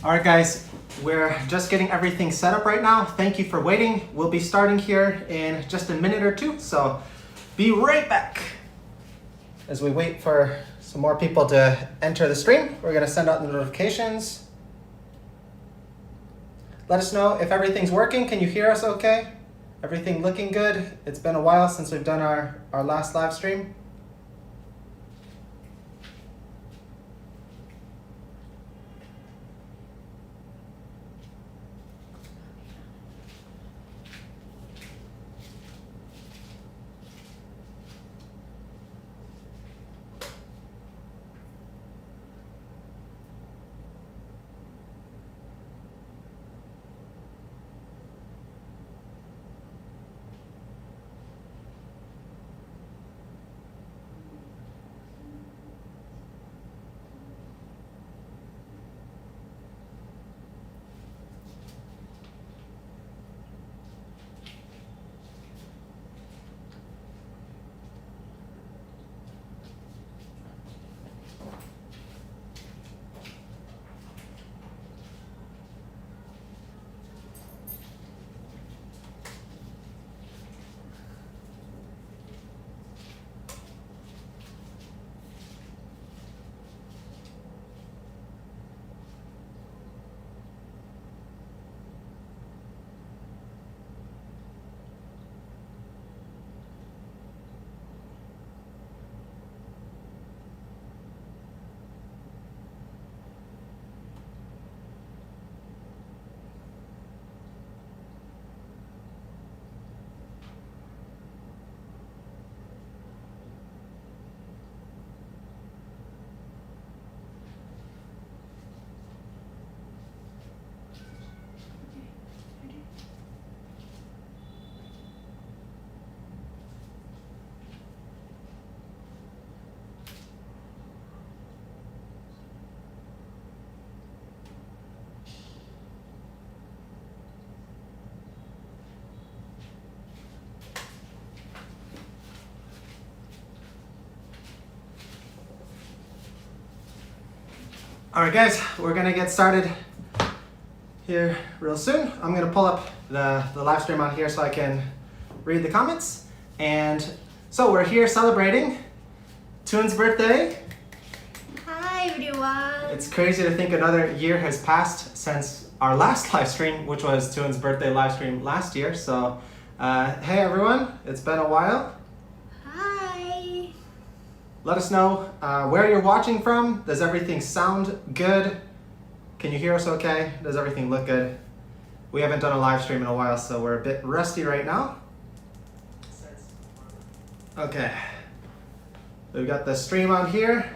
All right, guys, we're just getting everything set up right now. Thank you for waiting. We'll be starting here in just a minute or two, so be right back. As we wait for some more people to enter the stream, we're gonna send out the notifications. Let us know if everything's working. Can you hear us okay? Everything looking good? It's been a while since we've done our last live stream. All right, guys, we're gonna get started here real soon. I'm gonna pull up the live stream on here so I can read the comments. And so we're here celebrating Thuong's birthday. Hi everyone. It's crazy to think another year has passed since our last live stream, which was Thuong's birthday live stream last year. So hey everyone, it's been a while. Hi. Let us know where you're watching from. Does everything sound good? Can you hear us okay? Does everything look good? We haven't done a live stream in a while, so we're a bit rusty right now. Okay. We've got the stream on here.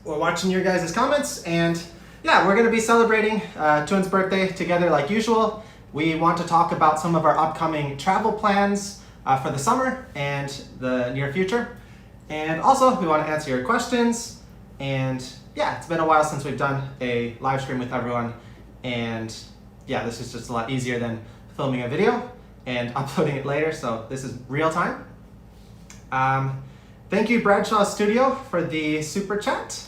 We're watching your guys' comments, and yeah, we're gonna be celebrating Thuong's birthday together like usual. We want to talk about some of our upcoming travel plans for the summer and the near future. And also, we want to answer your questions. And yeah, it's been a while since we've done a live stream with everyone. And yeah, this is just a lot easier than filming a video and uploading it later. So this is real time. Thank you, Bradshaw Studio, for the super chat.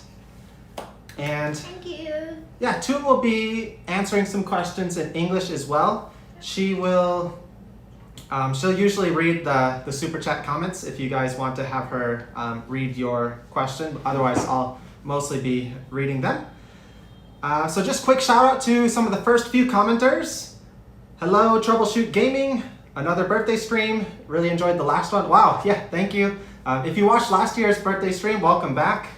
And Thank you. yeah, Thuong will be answering some questions in English as well. She will, she'll usually read the super chat comments if you guys want to have her read your question. Otherwise, I'll mostly be reading them. So just quick shout out to some of the first few commenters. Hello, Troubleshoot Gaming, another birthday stream. Really enjoyed the last one. Wow, yeah, thank you. If you watched last year's birthday stream, welcome back.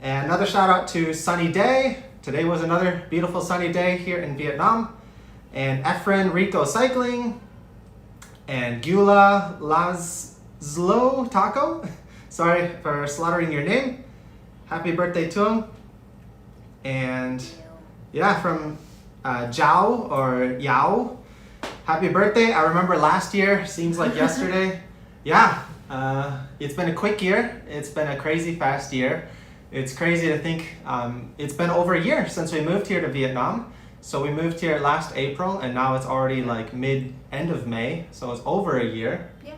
And another shout out to Sunny Day. Today was another beautiful sunny day here in Vietnam. And Efren Rico Cycling. And Gula Lazlo Taco. Sorry for slaughtering your name. Happy birthday, Thuong. And yeah, from Jiao or Yao. Happy birthday. I remember last year, seems like yesterday. Yeah, it's been a quick year. It's been a crazy fast year. It's crazy to think it's been over a year since we moved here to Vietnam. So we moved here last April and now it's already like end of May. So it's over a year. Yeah.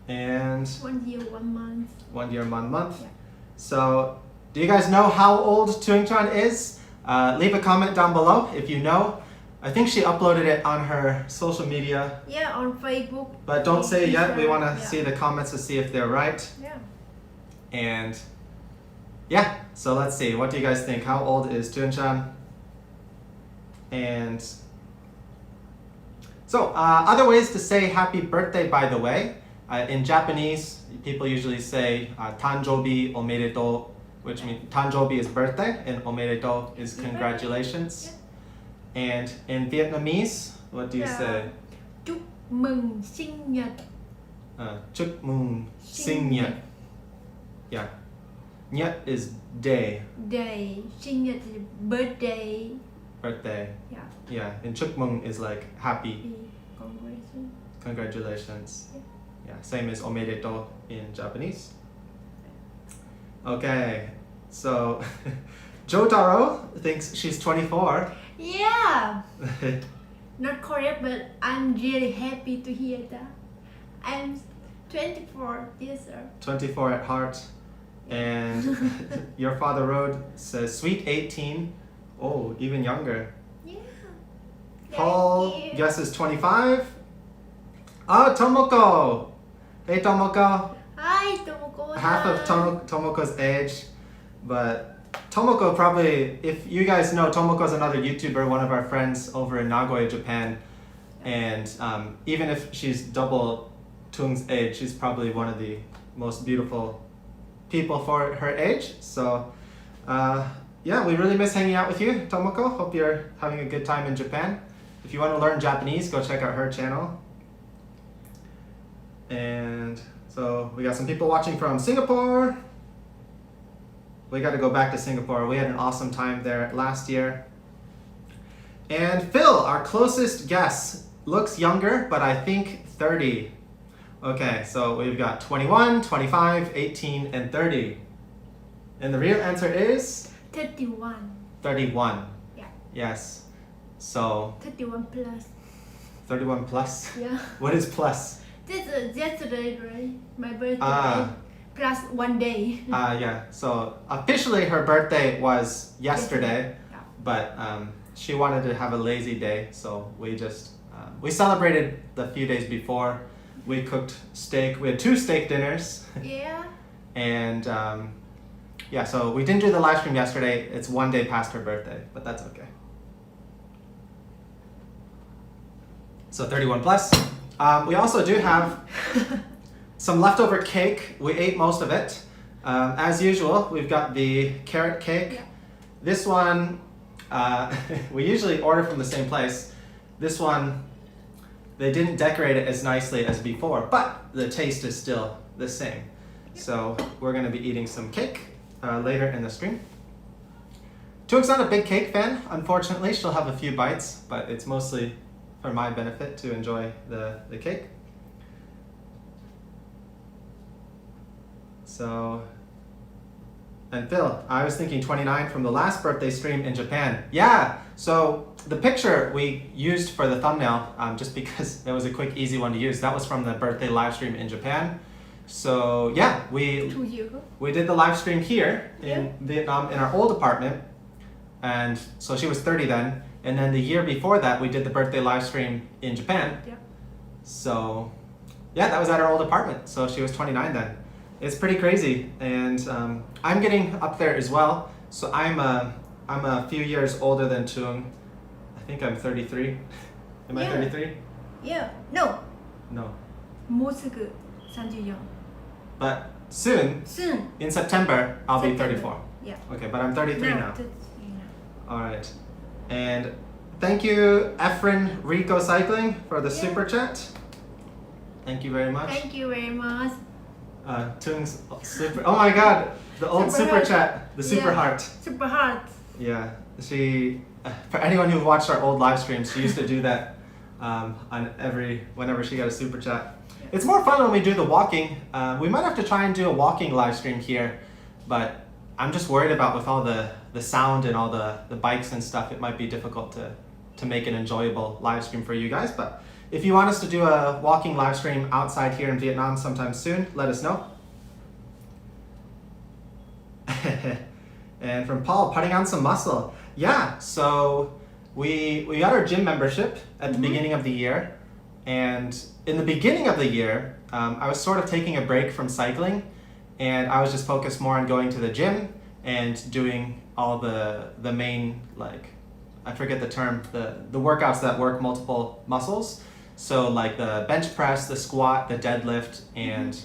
And 1 year, 1 month. 1 year, 1 month. Yeah. So do you guys know how old Thuong Tran is? Leave a comment down below if you know. I think she uploaded it on her social media. Yeah, on Facebook. But don't say it yet. We want to Yeah. see the comments to see if they're right. Yeah. And yeah, so let's see. What do you guys think? How old is Tuan-chan? And so other ways to say happy birthday, by the way. In Japanese, people usually say tanjobi omedetou, which means tanjobi is birthday and omedetou is congratulations. And in Vietnamese, what do you say? Chúc mừng sinh nhật. Chúc mừng sinh nhật. Yeah. Nhật is day. Day. Sinh nhật is birthday. Birthday. Yeah. Yeah. And chúc mừng is like happy. Congratulations. Congratulations. Yeah. Same as omedetou in Japanese. Okay. So Jotaro thinks she's 24. Yeah. Not correct, but I'm really happy to hear that. I'm 24 years old. 24 at heart. And your father Road says sweet 18. Oh, even younger. Yeah. Paul Thank you. guesses 25. Oh, Tomoko. Hey, Tomoko. Hi, Tomoko. Half of Tomoko's age. But Tomoko probably, if you guys know, Tomoko's another YouTuber, one of our friends over in Nagoya, Japan. And even if she's double Thuong's age, she's probably one of the most beautiful people for her age. So yeah, we really miss hanging out with you, Tomoko. Hope you're having a good time in Japan. If you want to learn Japanese, go check out her channel. And so we got some people watching from Singapore. We got to go back to Singapore. We had an awesome time there last year. And Phil, our closest guest, looks younger, but I think 30. Okay, so we've got 21, 25, 18, and 30. And the real answer is? 31. 31. Yeah. Yes. So 31 plus. 31 plus? Yeah. What is plus? This is yesterday, right? My birthday. Ah. Plus 1 day. Yeah. So officially her birthday was yesterday, Yeah. but she wanted to have a lazy day, so we just we celebrated the few days before. We cooked steak. We had 2 steak dinners. Yeah. And yeah, so we didn't do the live stream yesterday. It's 1 day past her birthday, but that's okay. So 31 plus. We also do have some leftover cake. We ate most of it. As usual, we've got the carrot cake. Yeah. This one, we usually order from the same place. This one, they didn't decorate it as nicely as before, but the taste is still the same. So we're gonna be eating some cake later in the stream. Thuong's not a big cake fan, unfortunately. She'll have a few bites, but it's mostly for my benefit to enjoy the cake. So, and Phil, I was thinking 29 from the last birthday stream in Japan. Yeah, so the picture we used for the thumbnail, just because it was a quick, easy one to use, that was from the birthday live stream in Japan. So yeah, 2 years ago. we did the live stream here in Yeah. Vietnam in our old apartment. And so she was 30 then. And then the year before that, we did the birthday live stream in Japan. Yeah. So yeah, that was at our old apartment. So she was 29 then. It's pretty crazy. And I'm getting up there as well. So I'm a few years older than Thuong. I think I'm 33. Am I Yeah. 33? Yeah. No. No. もうすぐ34. But soon, Soon. in September, I'll be September. 34. Yeah. Okay, but I'm 33 now. 33 now. All right. And thank you, Efren Rico Cycling, for the Yeah. super chat. Thank you very much. Thank you very much. Thuong's super. Oh my God, the old Super super heart. chat, the super Yeah. heart. Super hard. Yeah, she. For anyone who watched our old live streams, she used to do that on whenever she got a super chat. It's more fun when we do the walking. We might have to try and do a walking live stream here, but I'm just worried about with all the sound and all the bikes and stuff, it might be difficult to make an enjoyable live stream for you guys. But if you want us to do a walking live stream outside here in Vietnam sometime soon, let us know. And from Paul, putting on some muscle. Yeah, so we got our gym membership at the beginning of the year, and in the beginning of the year, I was sort of taking a break from cycling, and I was just focused more on going to the gym and doing all the main, like, I forget the term, the workouts that work multiple muscles. So like the bench press, the squat, the deadlift, and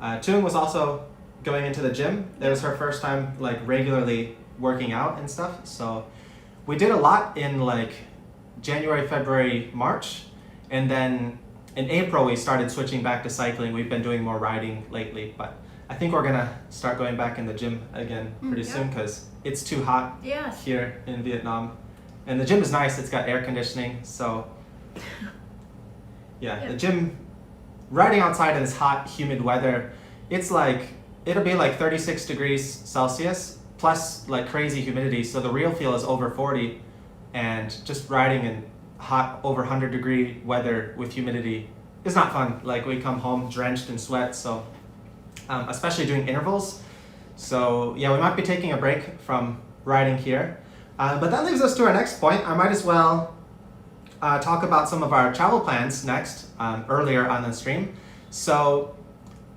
Thuong was also going into the gym. It was her first time like regularly working out and stuff. So we did a lot in like January, February, March, and then in April we started switching back to cycling. We've been doing more riding lately, but I think we're gonna start going back in the gym again pretty soon because it's too hot here in Vietnam. And the gym is nice, it's got air conditioning, so the gym, riding outside in this hot, humid weather, it's like, it'll be like 36 degrees Celsius plus like crazy humidity, so the real feel is over 40, and just riding in hot, over 100 degree weather with humidity is not fun. Like we come home drenched in sweat, so especially doing intervals. So yeah, we might be taking a break from riding here. But that leaves us to our next point. I might as well talk about some of our travel plans next, earlier on the stream. So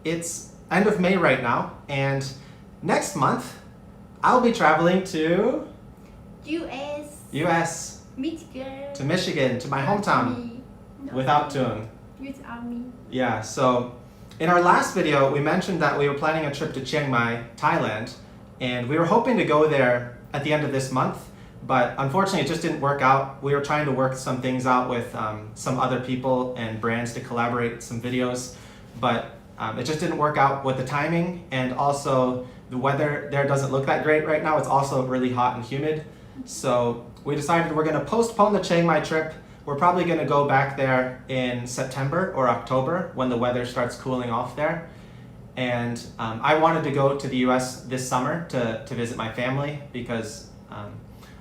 it's end of May right now, and next month I'll be traveling to US, Michigan, to Michigan, to my hometown, without Thuong. Without me. Yeah, so in our last video, we mentioned that we were planning a trip to Chiang Mai, Thailand, and we were hoping to go there at the end of this month, but unfortunately it just didn't work out. We were trying to work some things out with some other people and brands to collaborate some videos, but it just didn't work out with the timing, and also the weather there doesn't look that great right now. It's also really hot and humid, so we decided we're going to postpone the Chiang Mai trip. We're probably going to go back there in September or October when the weather starts cooling off there. And I wanted to go to the US this summer to visit my family because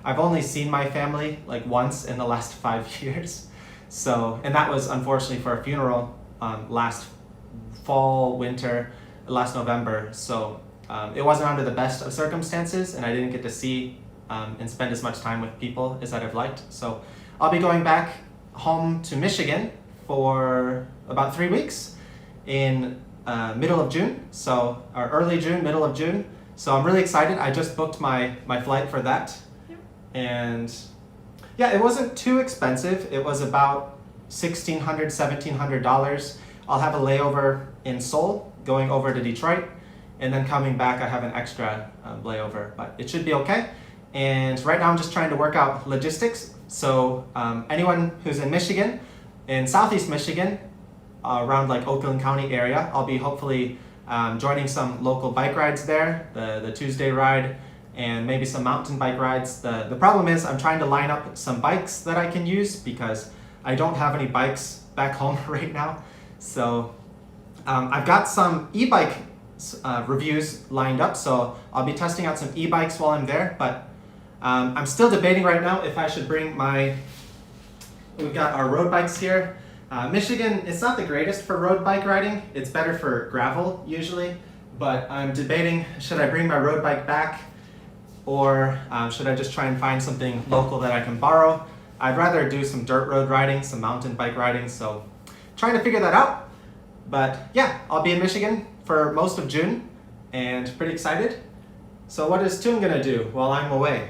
I've only seen my family like once in the last 5 years. So, and that was unfortunately for a funeral last fall, winter, last November. So it wasn't under the best of circumstances, and I didn't get to see and spend as much time with people as I'd have liked. So I'll be going back home to Michigan for about 3 weeks in middle of June, so or early June, middle of June. So I'm really excited. I just booked my flight for that. And yeah, it wasn't too expensive. It was about $1,600, $1,700. I'll have a layover in Seoul going over to Detroit, and then coming back I have an extra layover, but it should be okay. And right now I'm just trying to work out logistics. So anyone who's in Michigan, in Southeast Michigan, around like Oakland County area, I'll be hopefully joining some local bike rides there, the Tuesday ride, and maybe some mountain bike rides. The problem is I'm trying to line up some bikes that I can use because I don't have any bikes back home right now. So I've got some e-bike reviews lined up, so I'll be testing out some e-bikes while I'm there, but I'm still debating right now if I should bring we've got our road bikes here. Michigan, it's not the greatest for road bike riding. It's better for gravel usually, but I'm debating, should I bring my road bike back, or should I just try and find something local that I can borrow? I'd rather do some dirt road riding, some mountain bike riding, so trying to figure that out. But yeah, I'll be in Michigan for most of June and pretty excited. So what is Thuong gonna do while I'm away?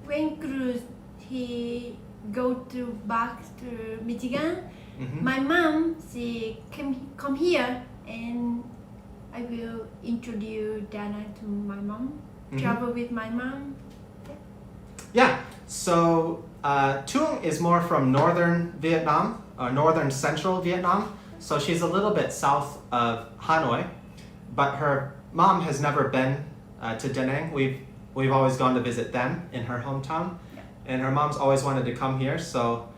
When cruise, he go back to Michigan. My mom, she come here, and I will introduce Dana to my mom. Travel with my mom. Yeah. So Thuong is more from northern Vietnam, or northern central Vietnam. So she's a little bit south of Hanoi, but her mom has never been to Da Nang. We've always gone to visit them in her hometown, and her mom's always wanted to come here. So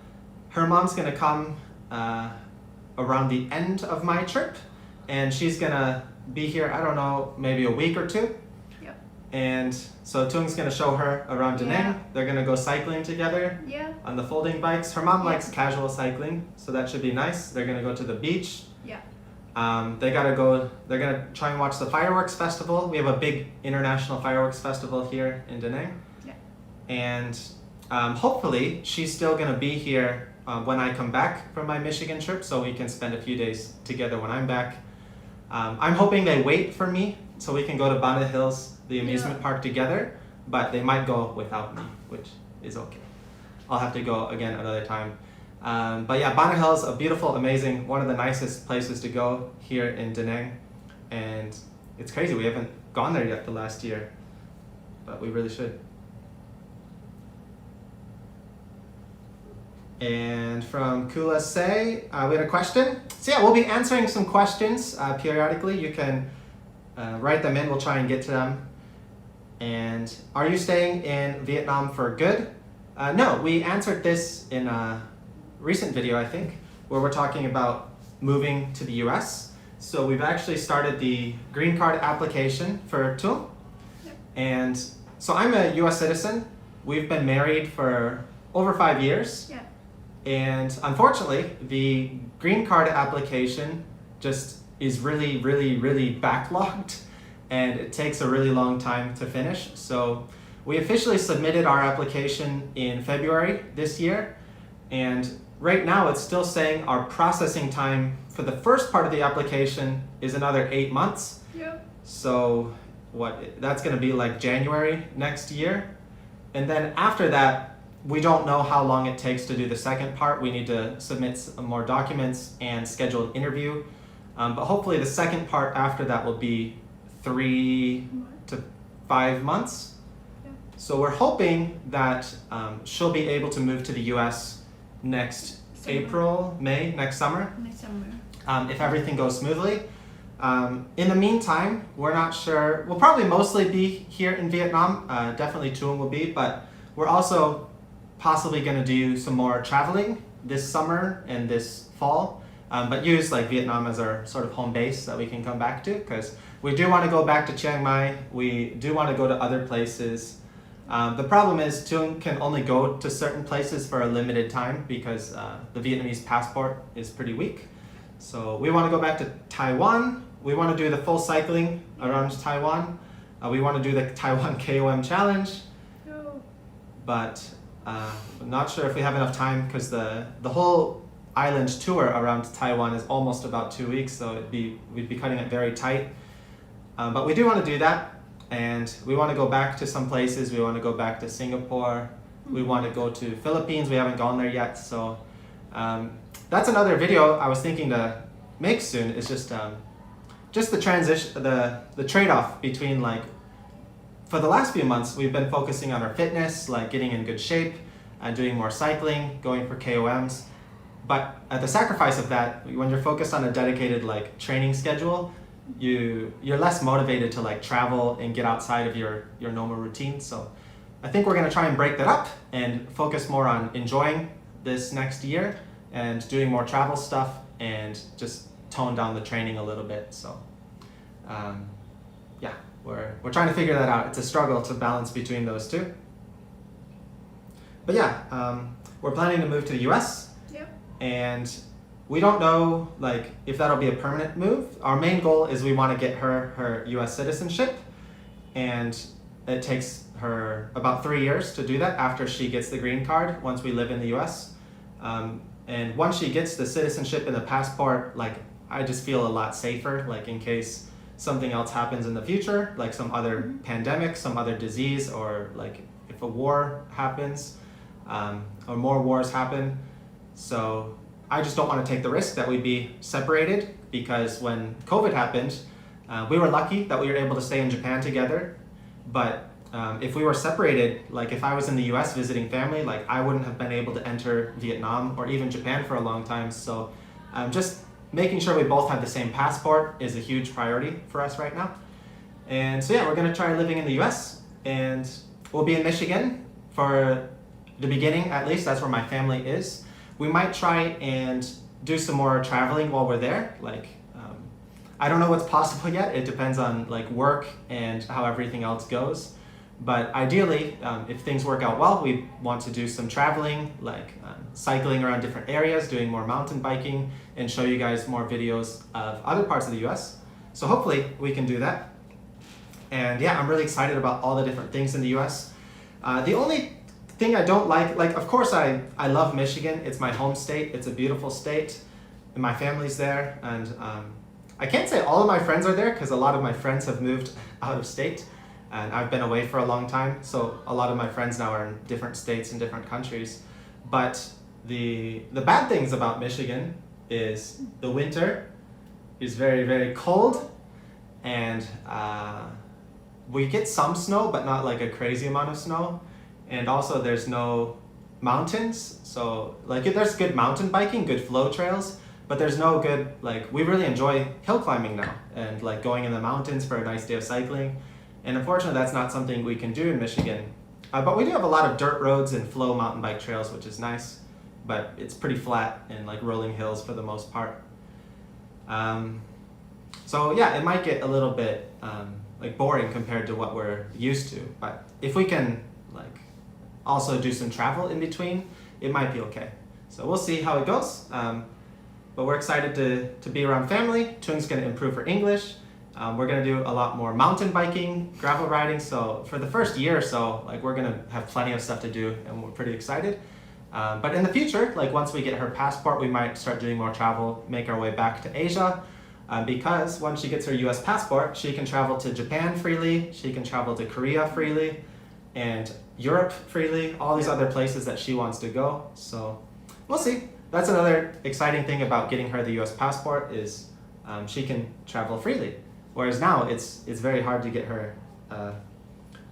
her mom's gonna come around the end of my trip, and she's gonna be here, I don't know, maybe a week or two. And so Thuong's gonna show her around Da Nang. They're gonna go cycling together on the folding bikes. Her mom likes casual cycling, so that should be nice. They're gonna go to the beach. They're gonna try and watch the fireworks festival. We have a big international fireworks festival here in Da Nang. and hopefully she's still gonna be here when I come back from my Michigan trip, so we can spend a few days together when I'm back. I'm hoping they wait for me so we can go to Bana Hills, the amusement park together, but they might go without me, which is okay. I'll have to go again another time. But yeah, Bana Hills, a beautiful, amazing, one of the nicest places to go here in Da Nang. And it's crazy, we haven't gone there yet the last year, but we really should. And from Kula Say, we had a question. So yeah, we'll be answering some questions periodically. You can write them in, we'll try and get to them. And are you staying in Vietnam for good? No, we answered this in a recent video, I think, where we're talking about moving to the US. So we've actually started the green card application for Thuong. Yep. And so I'm a US citizen. We've been married for over 5 years. Yep. And unfortunately, the green card application just is really, really, really backlogged, and it takes a really long time to finish. So we officially submitted our application in February this year, and right now it's still saying our processing time for the first part of the application is another 8 months. Yep. So that's gonna be like January next year. And then after that, we don't know how long it takes to do the second part. We need to submit some more documents and schedule an interview. But hopefully the second part after that will be 3 to 5 months. Yeah. So we're hoping that she'll be able to move to the US next April, May, next summer. Next summer. If everything goes smoothly. In the meantime, we're not sure. We'll probably mostly be here in Vietnam. Definitely Thuong will be, but we're also possibly going to do some more traveling this summer and this fall, but use like Vietnam as our sort of home base that we can come back to, because we do want to go back to Chiang Mai. We do want to go to other places. The problem is Thuong can only go to certain places for a limited time because the Vietnamese passport is pretty weak. So we want to go back to Taiwan. We want to do the full cycling around Taiwan. We want to do the Taiwan KOM challenge, but I'm not sure if we have enough time because the whole island tour around Taiwan is almost about 2 weeks, so we'd be cutting it very tight. But we do want to do that, and we want to go back to some places. We want to go back to Singapore. We want to go to Philippines. We haven't gone there yet, so that's another video I was thinking to make soon. It's just the transition, the trade-off between like, for the last few months, we've been focusing on our fitness, like getting in good shape, and doing more cycling, going for KOMs. But at the sacrifice of that, when you're focused on a dedicated like training schedule, you're less motivated to like travel and get outside of your normal routine. So I think we're gonna try and break that up and focus more on enjoying this next year and doing more travel stuff and just tone down the training a little bit. So yeah. We're trying to figure that out. It's a struggle to balance between those two. But yeah, we're planning to move to the US. Yep. And we don't know like if that'll be a permanent move. Our main goal is we want to get her US citizenship, and it takes her about 3 years to do that after she gets the green card once we live in the US. And once she gets the citizenship and the passport, like I just feel a lot safer, like in case something else happens in the future, like some other pandemic, some other disease, or like if a war happens, or more wars happen. So I just don't want to take the risk that we'd be separated, because when COVID happened, we were lucky that we were able to stay in Japan together. But if we were separated, like if I was in the US visiting family, like I wouldn't have been able to enter Vietnam or even Japan for a long time. So just making sure we both have the same passport is a huge priority for us right now. And so yeah, we're gonna try living in the US, and we'll be in Michigan for the beginning, at least. That's where my family is. We might try and do some more traveling while we're there. Like, I don't know what's possible yet. It depends on like work and how everything else goes. But ideally, if things work out well, we want to do some traveling, like cycling around different areas, doing more mountain biking, and show you guys more videos of other parts of the US. So hopefully we can do that. And yeah, I'm really excited about all the different things in the US. The only thing I don't like, of course I love Michigan. It's my home state. It's a beautiful state. And my family's there. And I can't say all of my friends are there because a lot of my friends have moved out of state. And I've been away for a long time. So a lot of my friends now are in different states and different countries. But the bad things about Michigan is the winter is very, very cold. And we get some snow, but not like a crazy amount of snow. And also there's no mountains. So like there's good mountain biking, good flow trails, but there's no good, like we really enjoy hill climbing now and like going in the mountains for a nice day of cycling. And unfortunately that's not something we can do in Michigan. But we do have a lot of dirt roads and flow mountain bike trails, which is nice, but it's pretty flat and like rolling hills for the most part. So yeah, it might get a little bit like boring compared to what we're used to, but if we can like also do some travel in between, it might be okay. So we'll see how it goes. But we're excited to be around family. Thuong's gonna improve her English. We're gonna do a lot more mountain biking, gravel riding. So for the first year or so, like we're gonna have plenty of stuff to do and we're pretty excited. But in the future, like once we get her passport, we might start doing more travel, make our way back to Asia. Because once she gets her US passport, she can travel to Japan freely, she can travel to Korea freely, and Europe freely, all these other places that she wants to go. So we'll see. That's another exciting thing about getting her the US passport is she can travel freely. Whereas now it's very hard to get her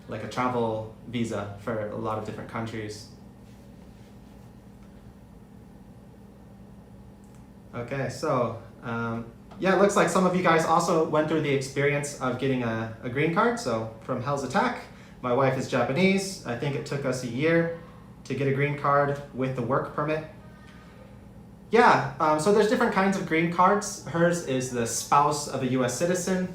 like a travel visa for a lot of different countries. Okay, so yeah, it looks like some of you guys also went through the experience of getting a green card. So from Hell's Attack, my wife is Japanese. I think it took us a year to get a green card with the work permit. Yeah, so there's different kinds of green cards. Hers is the spouse of a US citizen.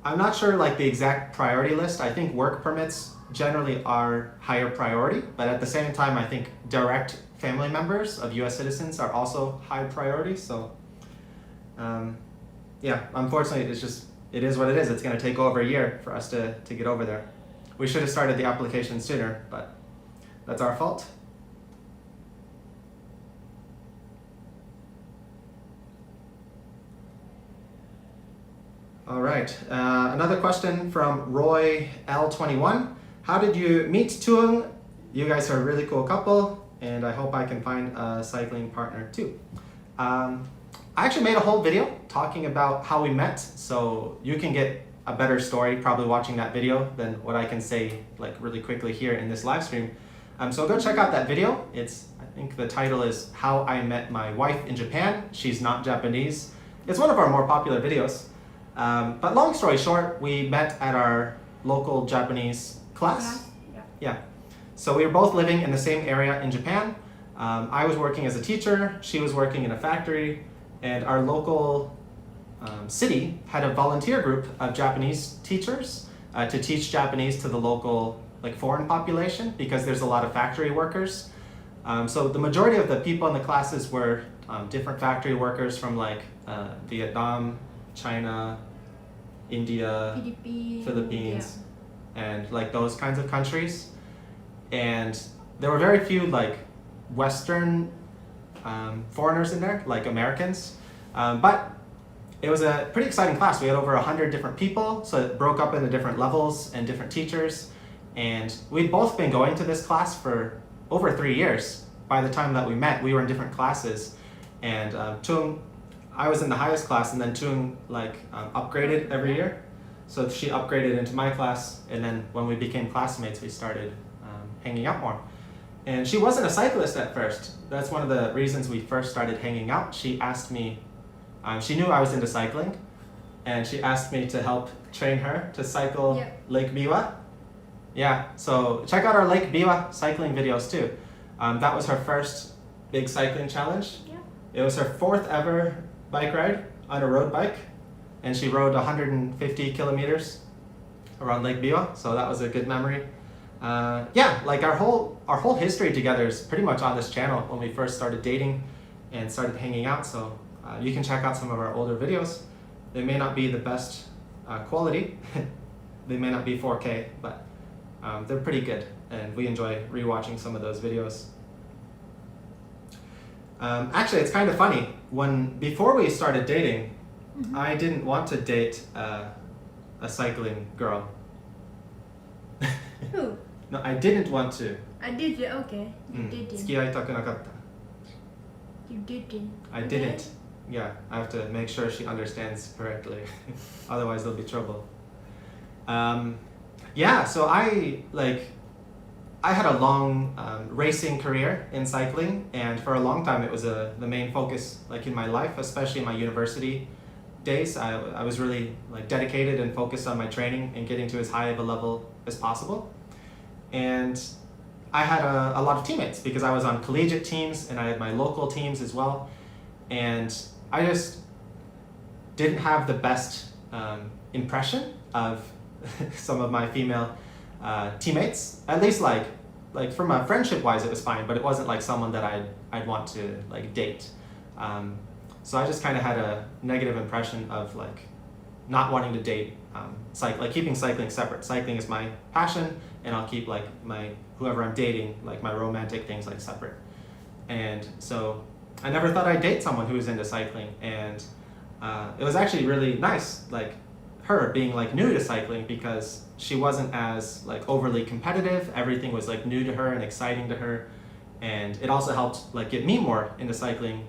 I'm not sure like the exact priority list. I think work permits generally are higher priority, but at the same time, I think direct family members of US citizens are also high priority. So yeah, unfortunately, it is what it is. It's gonna take over a year for us to get over there. We should have started the application sooner, but that's our fault. All right, another question from Roy L21. How did you meet Thuong? You guys are a really cool couple, and I hope I can find a cycling partner too. I actually made a whole video talking about how we met, so you can get a better story probably watching that video than what I can say like really quickly here in this live stream. So go check out that video. I think the title is How I Met My Wife in Japan. She's not Japanese. It's one of our more popular videos. But long story short, we met at our local Japanese class. Yeah. So we were both living in the same area in Japan. I was working as a teacher, she was working in a factory, and our local city had a volunteer group of Japanese teachers to teach Japanese to the local like foreign population because there's a lot of factory workers. So the majority of the people in the classes were different factory workers from like Vietnam, China, India, Philippines, and like those kinds of countries. And there were very few like Western foreigners in there, like Americans. But it was a pretty exciting class. We had over 100 different people, so it broke up into different levels and different teachers. And we'd both been going to this class for over 3 years. By the time that we met, we were in different classes. And Thuong, I was in the highest class, and then Thuong like upgraded every year. So she upgraded into my class, and then when we became classmates, we started hanging out more. And she wasn't a cyclist at first. That's one of the reasons we first started hanging out. She asked me, she knew I was into cycling, and she asked me to help train her to cycle Lake Biwa. Yeah, so check out our Lake Biwa cycling videos too. That was her first big cycling challenge. It was her 4th ever bike ride on a road bike, and she rode 150 kilometers around Lake Biwa, so that was a good memory. Yeah, like our whole history together is pretty much on this channel when we first started dating and started hanging out, so you can check out some of our older videos. They may not be the best quality, they may not be 4K, but they're pretty good. and we enjoy rewatching some of those videos. Actually, it's kind of funny. Before we started dating, I didn't want to date a cycling girl. Who? No, I didn't want to. I did it. Okay. You didn't. 付き合いたくなかった。 You didn't. I didn't. Yeah, I have to make sure she understands correctly. Otherwise, there'll be trouble. Yeah, so I had a long racing career in cycling, and for a long time it was the main focus in my life, especially in my university days. I was really dedicated and focused on my training and getting to as high of a level as possible. And I had a lot of teammates because I was on collegiate teams and I had my local teams as well. And I just didn't have the best impression of some of my female teammates. At least from a friendship wise it was fine, but it wasn't someone that I'd want to date. So I just kind of had a negative impression of not wanting to date, keeping cycling separate. Cycling is my passion, and I'll keep my whoever I'm dating, my romantic things separate. And so I never thought I'd date someone who was into cycling, and it was actually really nice, her being new to cycling, because she wasn't as overly competitive. Everything was new to her and exciting to her, and it also helped get me more into cycling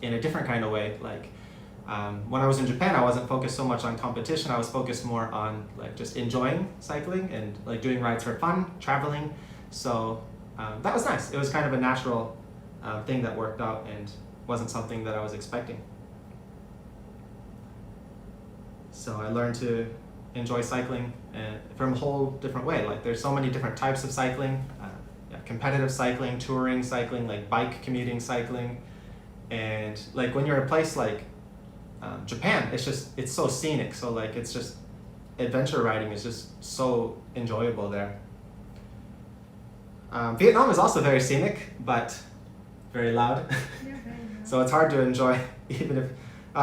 in a different kind of way. When I was in Japan, I wasn't focused so much on competition. I was focused more on just enjoying cycling and doing rides for fun, traveling. So that was nice. It was kind of a natural thing that worked out and wasn't something that I was expecting. So I learned to enjoy cycling from a whole different way. There's so many different types of cycling, competitive cycling, touring cycling, bike commuting cycling. And when you're in a place like Japan, it's so scenic. So it's just, adventure riding is just so enjoyable there. Vietnam is also very scenic, but very loud. Yeah, very loud. So it's hard to enjoy, even if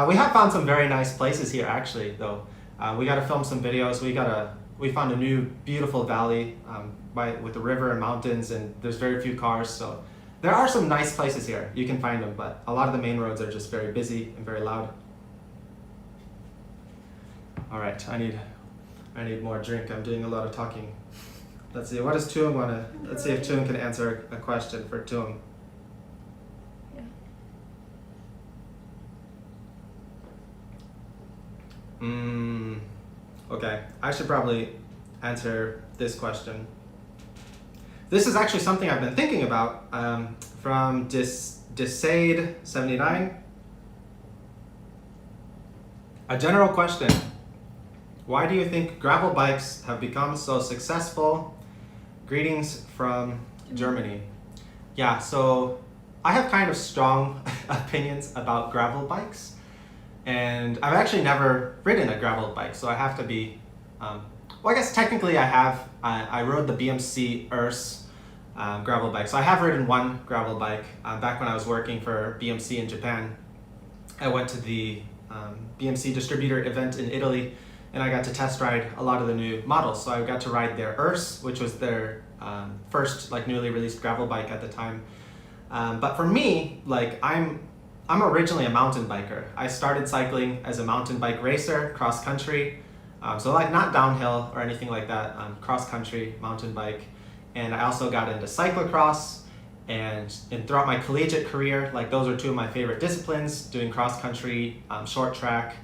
we have found some very nice places here actually though. We got to film some videos. We found a new beautiful valley with the river and mountains, and there's very few cars, so there are some nice places here. You can find them, but a lot of the main roads are just very busy and very loud. All right, I need more drink. I'm doing a lot of talking. Let's see, what does Thuong want to, let's see if Thuong can answer a question for Thuong. Okay, I should probably answer this question. This is actually something I've been thinking about from Disade79. A general question. Why do you think gravel bikes have become so successful? Greetings from Germany. Yeah, so I have kind of strong opinions about gravel bikes. And I've actually never ridden a gravel bike, so I have to be, well, I guess technically I have. I rode the BMC Urs gravel bike. So I have ridden one gravel bike back when I was working for BMC in Japan. I went to the BMC distributor event in Italy, and I got to test ride a lot of the new models. So I got to ride their Urs, which was their first newly released gravel bike at the time. But for me, I'm originally a mountain biker. I started cycling as a mountain bike racer, cross country. So not downhill or anything like that, cross country, mountain bike. And I also got into cyclocross, and throughout my collegiate career, those are two of my favorite disciplines, doing cross country, short track,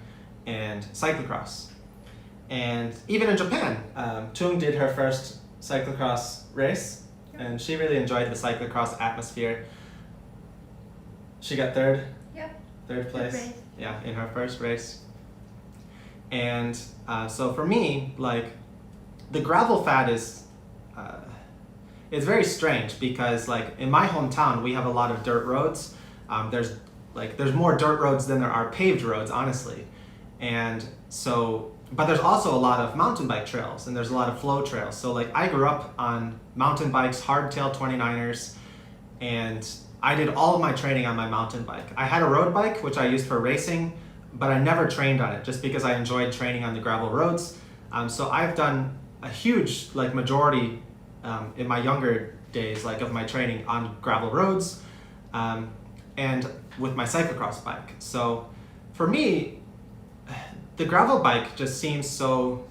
and cyclocross. And even in Japan, Thuong did her first cyclocross race, and she really enjoyed the cyclocross atmosphere. She got third place, yeah, in her first race. And so for me, the gravel fad is it's very strange because in my hometown we have a lot of dirt roads. There's more dirt roads than there are paved roads, honestly. And so, but there's also a lot of mountain bike trails, and there's a lot of flow trails. So I grew up on mountain bikes, hardtail 29ers, and I did all of my training on my mountain bike. I had a road bike, which I used for racing, but I never trained on it just because I enjoyed training on the gravel roads. So I've done a huge majority in my younger days, like of my training on gravel roads, and with my cyclocross bike. So for me, the gravel bike just seems so,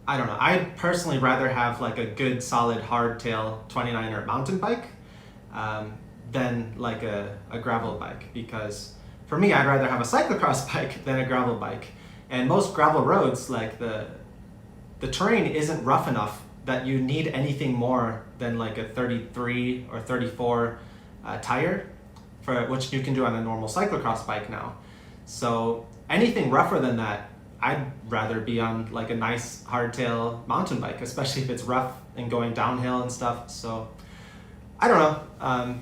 I don't know, I'd personally rather have like a good solid hardtail 29er mountain bike than like a gravel bike, because for me, I'd rather have a cyclocross bike than a gravel bike. And most gravel roads, like the terrain isn't rough enough that you need anything more than like a 33 or 34 tire, for which you can do on a normal cyclocross bike now. So anything rougher than that, I'd rather be on like a nice hardtail mountain bike, especially if it's rough and going downhill and stuff. So I don't know,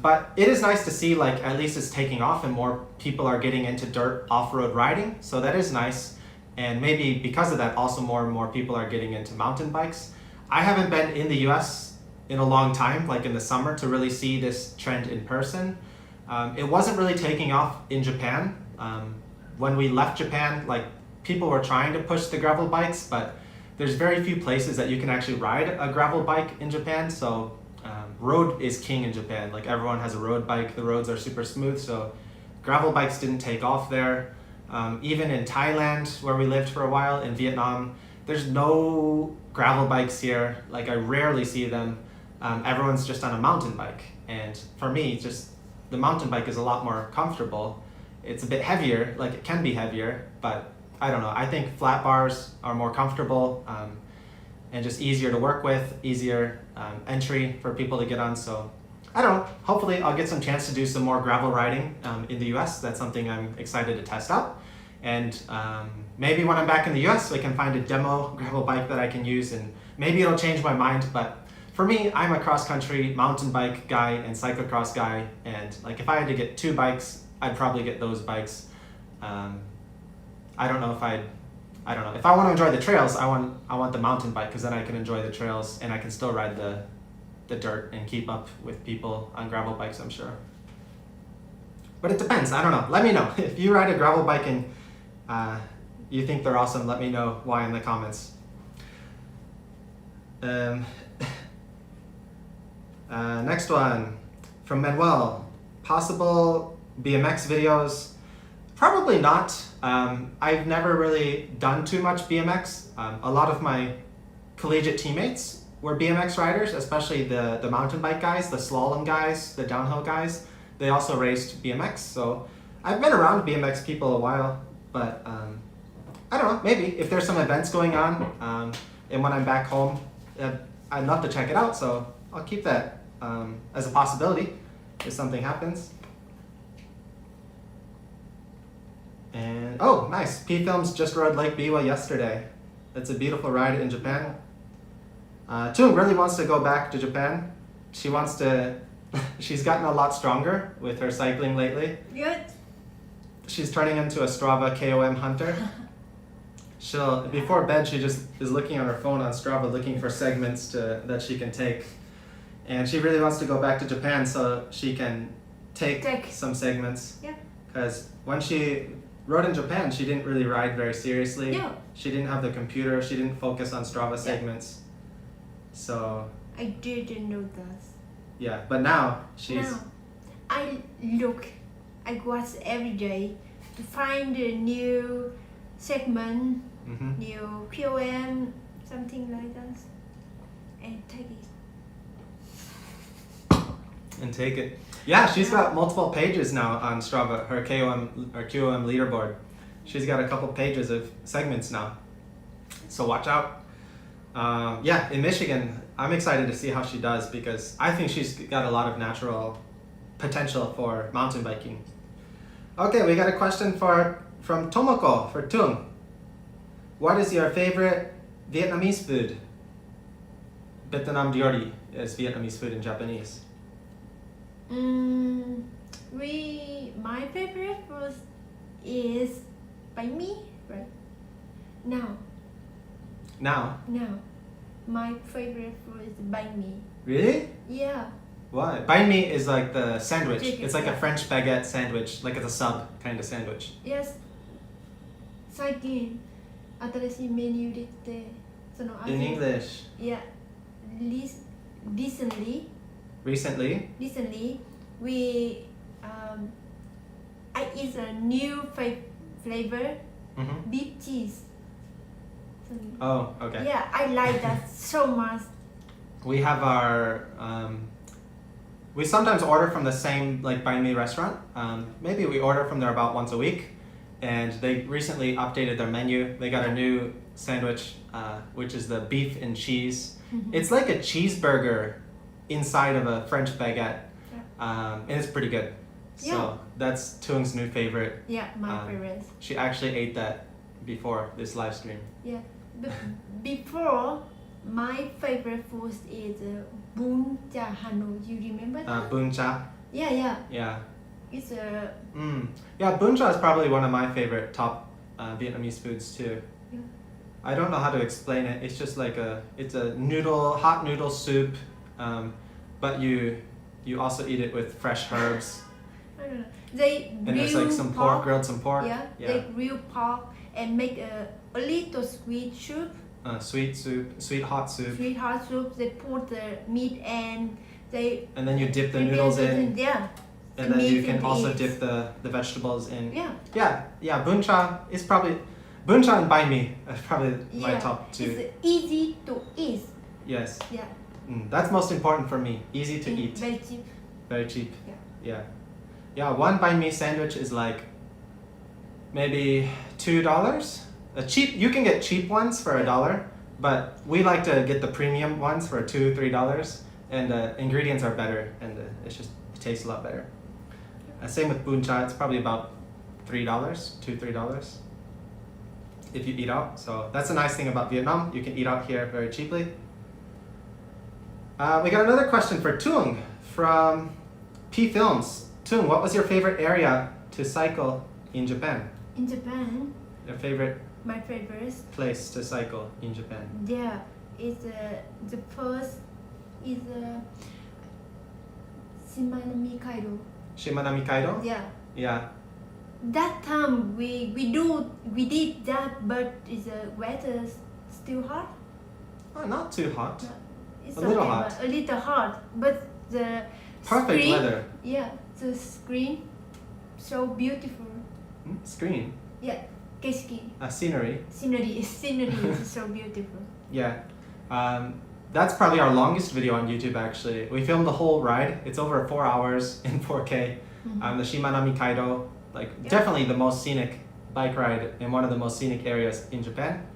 but it is nice to see like at least it's taking off and more people are getting into dirt off-road riding. So that is nice. And maybe because of that, also more and more people are getting into mountain bikes. I haven't been in the US in a long time, like in the summer, to really see this trend in person. It wasn't really taking off in Japan. When we left Japan, like people were trying to push the gravel bikes, but there's very few places that you can actually ride a gravel bike in Japan. So road is king in Japan. Like everyone has a road bike. The roads are super smooth. So gravel bikes didn't take off there. Even in Thailand, where we lived for a while, in Vietnam, there's no gravel bikes here. Like I rarely see them. Everyone's just on a mountain bike. And for me, just the mountain bike is a lot more comfortable. It's a bit heavier, like it can be heavier, but I don't know. I think flat bars are more comfortable and just easier to work with, easier entry for people to get on. So I don't know. Hopefully I'll get some chance to do some more gravel riding in the US. That's something I'm excited to test out. And maybe when I'm back in the US, I can find a demo gravel bike that I can use, and maybe it'll change my mind. But for me, I'm a cross-country mountain bike guy and cyclocross guy. And like if I had to get two bikes, I'd probably get those bikes. I don't know. If I want to enjoy the trails, I want the mountain bike, because then I can enjoy the trails and I can still ride the dirt and keep up with people on gravel bikes, I'm sure. But it depends. I don't know. Let me know. If you ride a gravel bike and you think they're awesome, let me know why in the comments. Next one from Manuel. Possible BMX videos? Probably not. I've never really done too much BMX. A lot of my collegiate teammates were BMX riders, especially the mountain bike guys, the slalom guys, the downhill guys. They also raced BMX. So I've been around BMX people a while, but I don't know, maybe if there's some events going on and when I'm back home, I'd love to check it out. So I'll keep that as a possibility if something happens. And oh, nice. P Films just rode Lake Biwa yesterday. It's a beautiful ride in Japan. Thuong really wants to go back to Japan. She wants to. She's gotten a lot stronger with her cycling lately. Good. She's turning into a Strava KOM hunter. Before bed, she just is looking on her phone on Strava, looking for segments that she can take. And she really wants to go back to Japan so she can take some segments. Yeah. Because when she rode in Japan, she didn't really ride very seriously. No. She didn't have the computer. She didn't focus on Strava segments. So. I didn't know that. Yeah, but now she's. Now, I watch every day to find a new segment, new QM, something like that, and take it. And take it. Yeah, she's got multiple pages now on Strava, her QOM leaderboard. She's got a couple pages of segments now. So watch out. Yeah, in Michigan, I'm excited to see how she does, because I think she's got a lot of natural potential for mountain biking. Okay, we got a question from Tomoko for Thuong. What is your favorite Vietnamese food? Vietnam Diori is Vietnamese food in Japanese. My favorite food is bánh mì, right? Now, my favorite food is bánh mì. Really? Yeah. Why? Bánh mì is like the sandwich. Chicken, it's like a French baguette sandwich, like it's a sub kind of sandwich. Yes. 最近新しいメニュー出て、その味。In English. Yeah. recently we I eat a new flavor, beef cheese. So, Oh, okay. yeah, I like that so much. We have our, we sometimes order from the same like banh mi restaurant. Maybe we order from there about once a week. And they recently updated their menu. They got a new sandwich, which is the beef and cheese. It's like a cheeseburger inside of a French baguette. And it's pretty good. So that's Thuong's new favorite. Yeah, my favorite. She actually ate that before this live stream. Yeah, before my favorite food is bún chả Hà Nội. You remember that? Bún chả. Yeah. Yeah. It's a. Yeah, bún chả is probably one of my favorite top Vietnamese foods too. Yeah. I don't know how to explain it. It's just like it's a hot noodle soup, but you also eat it with fresh herbs. I don't know. They and there's like some pork, grilled some pork. Yeah. They grill pork and make a little sweet soup. Sweet hot soup. Sweet hot soup. They put the meat and they. And then you dip the noodles in. Yeah. And then you can also dip the vegetables in. Yeah. Yeah. Bún chả is probably bún chả and banh mi is probably my top two. It's easy to eat. Yes. Yeah. That's most important for me. Easy to eat. Very cheap. Very cheap. Yeah. Yeah, one banh mi sandwich is like maybe $2. You can get cheap ones for $1, but we like to get the premium ones for $2-3, and the ingredients are better, and it tastes a lot better. Same with bún chả, it's probably about $3 if you eat out. So that's a nice thing about Vietnam. You can eat out here very cheaply. We got another question for Thuong from P Films. Thuong, what was your favorite area to cycle in Japan? In Japan? My favorite place to cycle in Japan? Yeah, it's the first is Shimanami Kaido. Shimanami Kaido? Yeah. That time we did that, but is the weather still hot? Oh, not too hot. It's a little hot. A little hot, but the perfect screen, weather. Yeah, the screen so beautiful. Screen? Yeah, keski. Scenery. Scenery is so beautiful. Yeah. That's probably our longest video on YouTube actually. We filmed the whole ride. It's over 4 hours in 4K. The Shimanami Kaido, definitely the most scenic bike ride in one of the most scenic areas in Japan.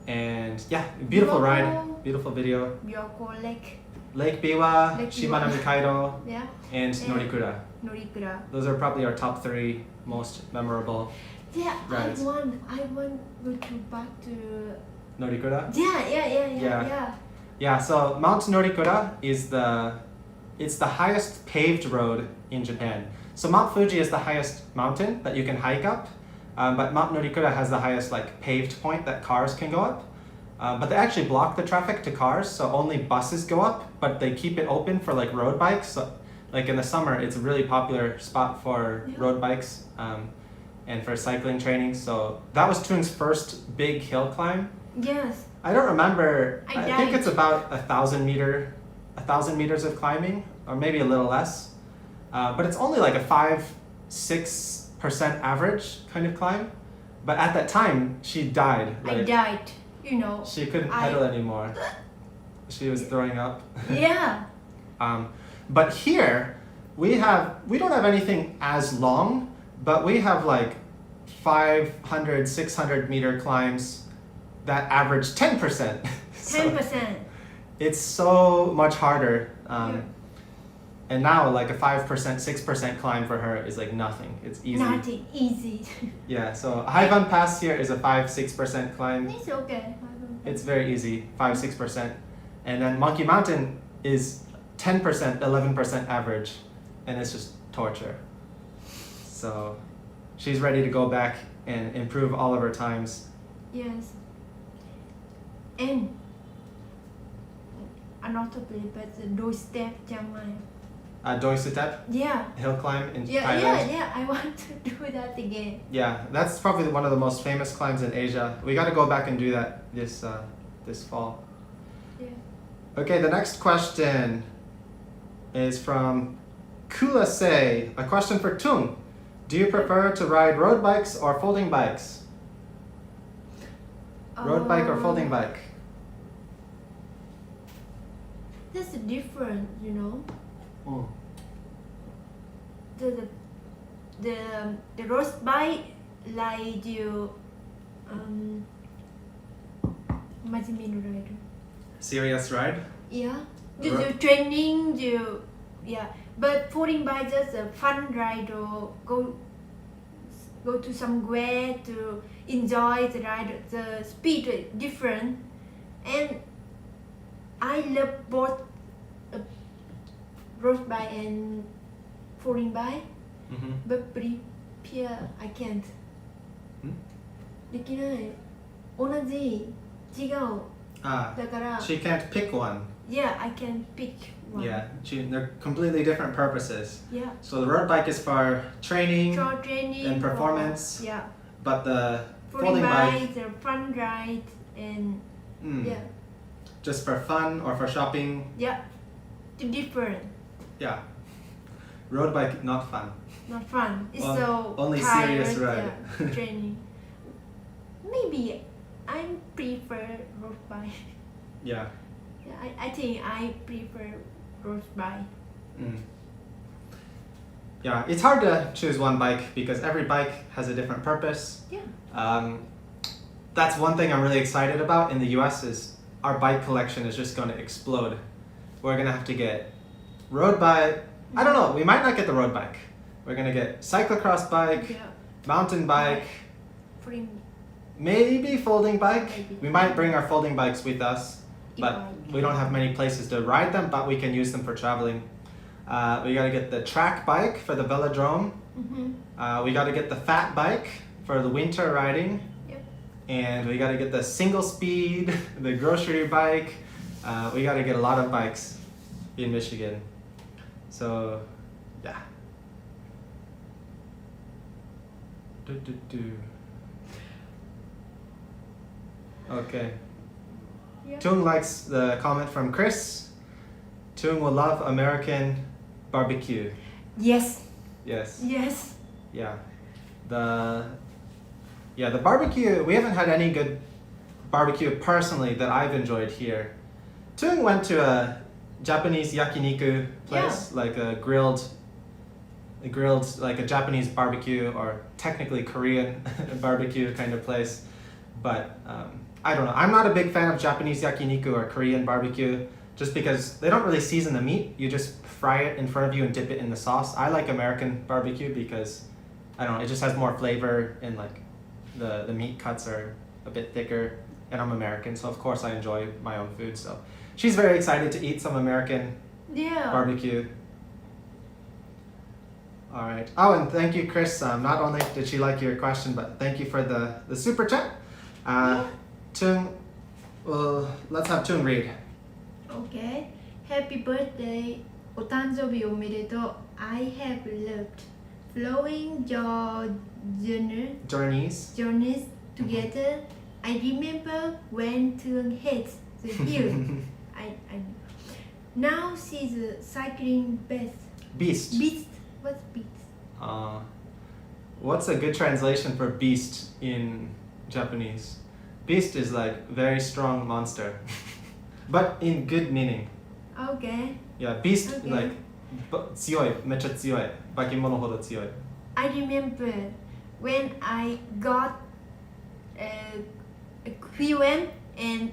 And yeah, beautiful ride, beautiful video. Byoko Lake. Lake Biwa, Shimanami Kaido, and Norikura. Those are probably our top 3 most memorable rides. I want to go back to Norikura? Yeah. So Mount Norikura is it's the highest paved road in Japan. So Mount Fuji is the highest mountain that you can hike up, but Mount Norikura has the highest paved point that cars can go up. But they actually block the traffic to cars, so only buses go up, but they keep it open for road bikes. So, in the summer, it's a really popular spot for road bikes and for cycling training. So that was Thuong's first big hill climb. Yes. I don't remember. I think it's about 1,000 meters of climbing, or maybe a little less. But it's only a 5-6% average kind of climb. But at that time, she died. I died. She couldn't pedal anymore. She was throwing up. Yeah. But here we don't have anything as long, but we have 500, 600 meter climbs that average 10%. 10%. It's so much harder. And now a 5%, 6% climb for her is nothing. It's easy. Nothing easy. Yeah, so Haivan Pass here is a 5-6% climb. It's okay. It's very easy, 5-6%. And then Monkey Mountain is 10%, 11% average, and it's just torture. So she's ready to go back and improve all of her times. Yes. And another place, but the doorstep Chiang Mai. Doi Sutep? Yeah. Hill climb in Thailand? Yeah, I want to do that again. Yeah, that's probably one of the most famous climbs in Asia. We got to go back and do that this fall. Yeah. Okay, the next question is from Kulase. A question for Thuong. Do you prefer to ride road bikes or folding bikes? Road bike or folding bike? That's different, you know. Mm. The road bike like you Majimino rider. Serious ride? Yeah. You do training, yeah. But folding bike just a fun ride or go to somewhere to enjoy the ride. The speed is different, and I love both road bike and folding bike. Mm-hmm. But prepare I can't. できない。同じ違う。 Ah, だから she can't pick one. Yeah, I can pick one. Yeah, they're completely different purposes. Yeah. So the road bike is for training, For training and performance. Yeah. but the Folding folding bike, bike, the fun ride, and yeah, just for fun or for shopping. yeah, the different. Yeah. Road bike, not fun. Not fun. It's On- so only tired, serious ride. Yeah, training. Maybe I prefer road bike. Yeah. Yeah, I think I prefer road bike. Mm. Yeah, it's hard to choose one bike because every bike has a different purpose. Yeah. That's one thing I'm really excited about in the US is our bike collection is just going to explode. We're going to have to get road bike. I don't know, we might not get the road bike. We're going to get cyclocross bike, Yeah. mountain bike, Folding maybe folding bike. Maybe. We might bring our folding bikes with us, but e-bike. we don't have many places to ride them, but we can use them for traveling. We gotta get the track bike for the velodrome. Mm-hmm. We gotta get the fat bike for the winter riding. Yep. And we gotta get the single speed, the grocery bike. We gotta get a lot of bikes in Michigan. So, yeah. Okay. Yeah. Thuong likes the comment from Chris. Thuong will love American barbecue. Yes. Yes. Yes. Yeah. The barbecue, we haven't had any good barbecue personally that I've enjoyed here. Thuong went to a Japanese yakiniku place, like a grilled like a Japanese barbecue or technically Korean barbecue kind of place. But I don't know. I'm not a big fan of Japanese yakiniku or Korean barbecue just because they don't really season the meat. You just fry it in front of you and dip it in the sauce. I like American barbecue because I don't know, it just has more flavor and like the meat cuts are a bit thicker, and I'm American, so of course I enjoy my own food. So she's very excited to eat some American Yeah. barbecue. All right. Oh, and thank you, Chris. Not only did she like your question, but thank you for the super chat. Thuong, well, let's have Thuong read. Okay. Happy birthday. お誕生日おめでとう. I have loved following your Journeys. journeys together. I remember when Thuong hit the hill. I now she's a cycling beast. Beast. Beast. What's beast? What's a good translation for beast in Japanese? Beast is like very strong monster, but in good meaning. Okay. Yeah, beast Okay. like 強い、めっちゃ強い、化け物ほど強い。I remember when I got a equivalent and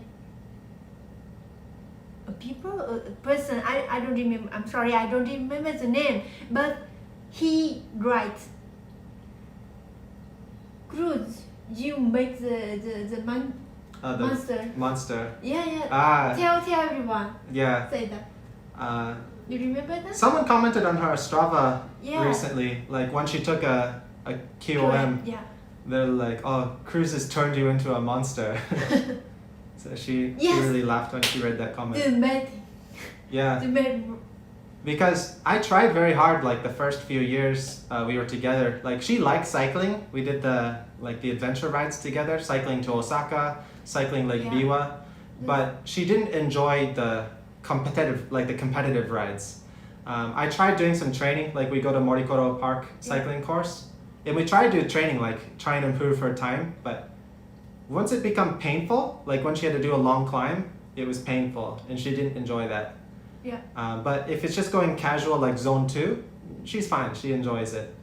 a people, a person, I don't remember, I'm sorry, I don't remember the name, but he writes, Cruz, you make the monster. Monster. Yeah. Tell everyone. Yeah. Say that. You remember that? Someone commented on her Strava Yeah. recently, like when she took a KOM, Yeah. they're like, oh, Cruz has turned you into a monster. So she Yes. really laughed when she read that comment. The mad. Yeah. The mad. Because I tried very hard like the first few years we were together. Like she liked cycling. We did the adventure rides together, cycling to Osaka, cycling Lake Yeah. Biwa. But she didn't enjoy the competitive rides. I tried doing some training, like we go to Morikoro Park cycling course, and we try to do training, like try and improve her time, but once it become painful, like when she had to do a long climb, it was painful, and she didn't enjoy that. Yeah. But if it's just going casual, like zone 2, she's fine, she enjoys it.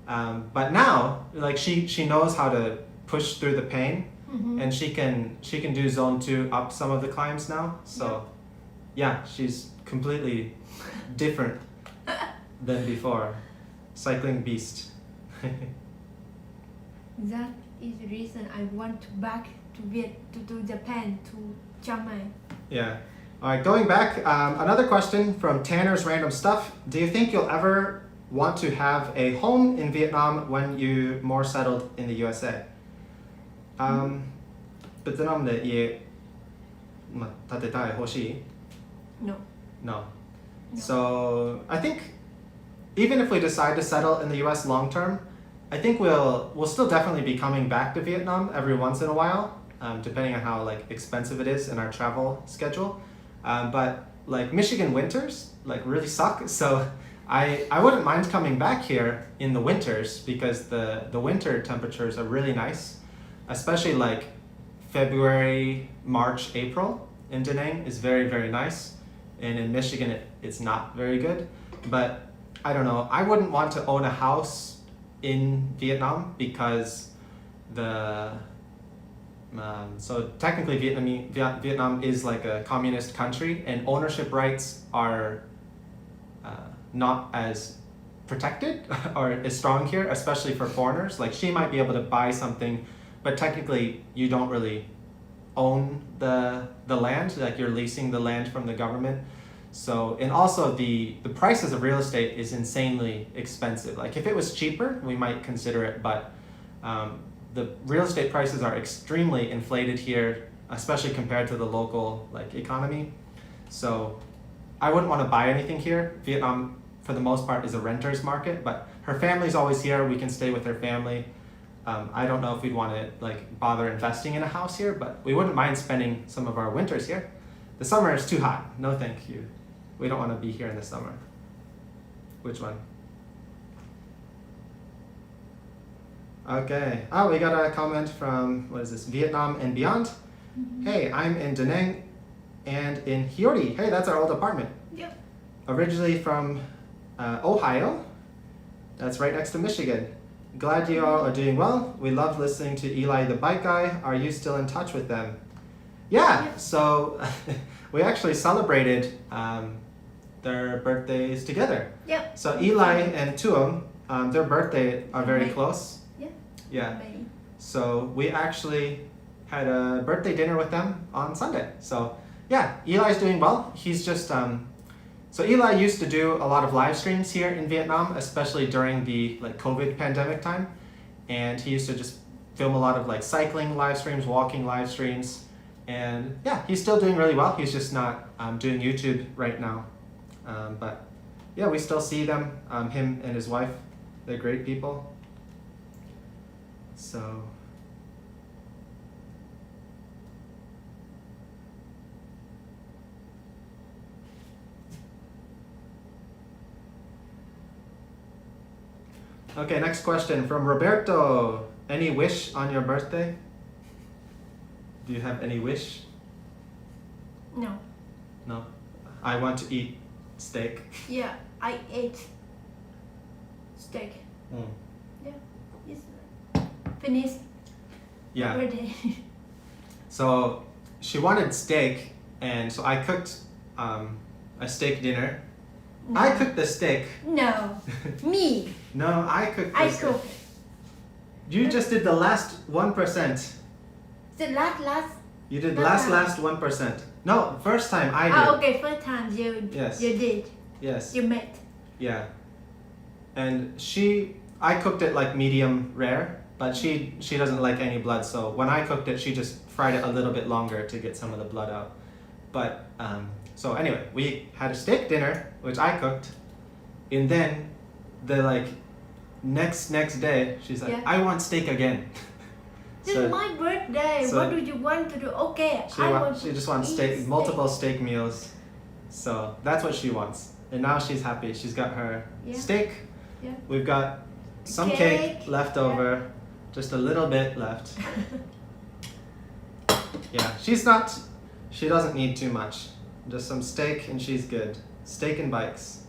But now, like she knows how to push through the pain, and she can do zone 2 up some of the climbs now. So yeah, she's completely different than before. Cycling beast. That is the reason I want to back to Japan, to Chiang Mai. Yeah. All right, going back, another question from Tanner's Random Stuff. Do you think you'll ever want to have a home in Vietnam when you're more settled in the USA? Vietnamで家建てたい欲しい? No. No. So I think even if we decide to settle in the US long term, I think we'll still definitely be coming back to Vietnam every once in a while, depending on how like expensive it is in our travel schedule. But like Michigan winters like really suck. So I wouldn't mind coming back here in the winters because the winter temperatures are really nice, especially like February, March, April in Da Nang is very, very nice. And in Michigan, it's not very good. But I don't know, I wouldn't want to own a house in Vietnam because so technically Vietnam is like a communist country, and ownership rights are not as protected or as strong here, especially for foreigners. Like she might be able to buy something, but technically you don't really own the land, like you're leasing the land from the government. So, and also the prices of real estate is insanely expensive. Like if it was cheaper, we might consider it, but the real estate prices are extremely inflated here, especially compared to the local like economy. So I wouldn't want to buy anything here. Vietnam, for the most part, is a renter's market, but her family's always here. We can stay with her family. I don't know if we'd want to like bother investing in a house here, but we wouldn't mind spending some of our winters here. The summer is too hot. No, thank you. We don't want to be here in the summer. Which one? Okay. Oh, we got a comment from, what is this, Vietnam and Beyond. Hey, I'm in Da Nang and in Hyori. Hey, that's our old apartment. Yep. Originally from Ohio. That's right next to Michigan. Glad you all are doing well. We love listening to Eli the Bike Guy. Are you still in touch with them? Yeah, so we actually celebrated their birthdays together. Yep. So Eli and Thuong, their birthday are very close. Yeah. Yeah. May. So we actually had a birthday dinner with them on Sunday. So yeah, Eli's doing well. He's just, so Eli used to do a lot of live streams here in Vietnam, especially during the like COVID pandemic time. And he used to just film a lot of like cycling live streams, walking live streams. And yeah, he's still doing really well. He's just not doing YouTube right now. But yeah, we still see them, him and his wife. They're great people. So. Okay, next question from Roberto. Any wish on your birthday? Do you have any wish? No. No? I want to eat steak. Yeah, I ate steak. Mm. Yeah, it's finished. Yeah. Birthday. So she wanted steak, and so I cooked a steak dinner. No. I cooked the steak. No, me. No, I cooked the I steak. cook. You just did the last 1%. The last. You did Last last time. 1%. No, first time I did. Oh, okay. First time you Yes. you did. Yes. You made. Yeah. And I cooked it like medium rare, but she doesn't like any blood, so when I cooked it, she just fried it a little bit longer to get some of the blood out. But, so anyway, we had a steak dinner, which I cooked, and then the like next day, she's like, Yeah. I want steak again. This is my birthday. so What do you want to do? Okay, She just wants eat steak, multiple steak meals. So that's what she wants. And now she's happy. She's got her steak. Yeah. We've got some cake left over. Just a little bit left. Yeah, she doesn't need too much. Just some steak and she's good. Steak and bikes.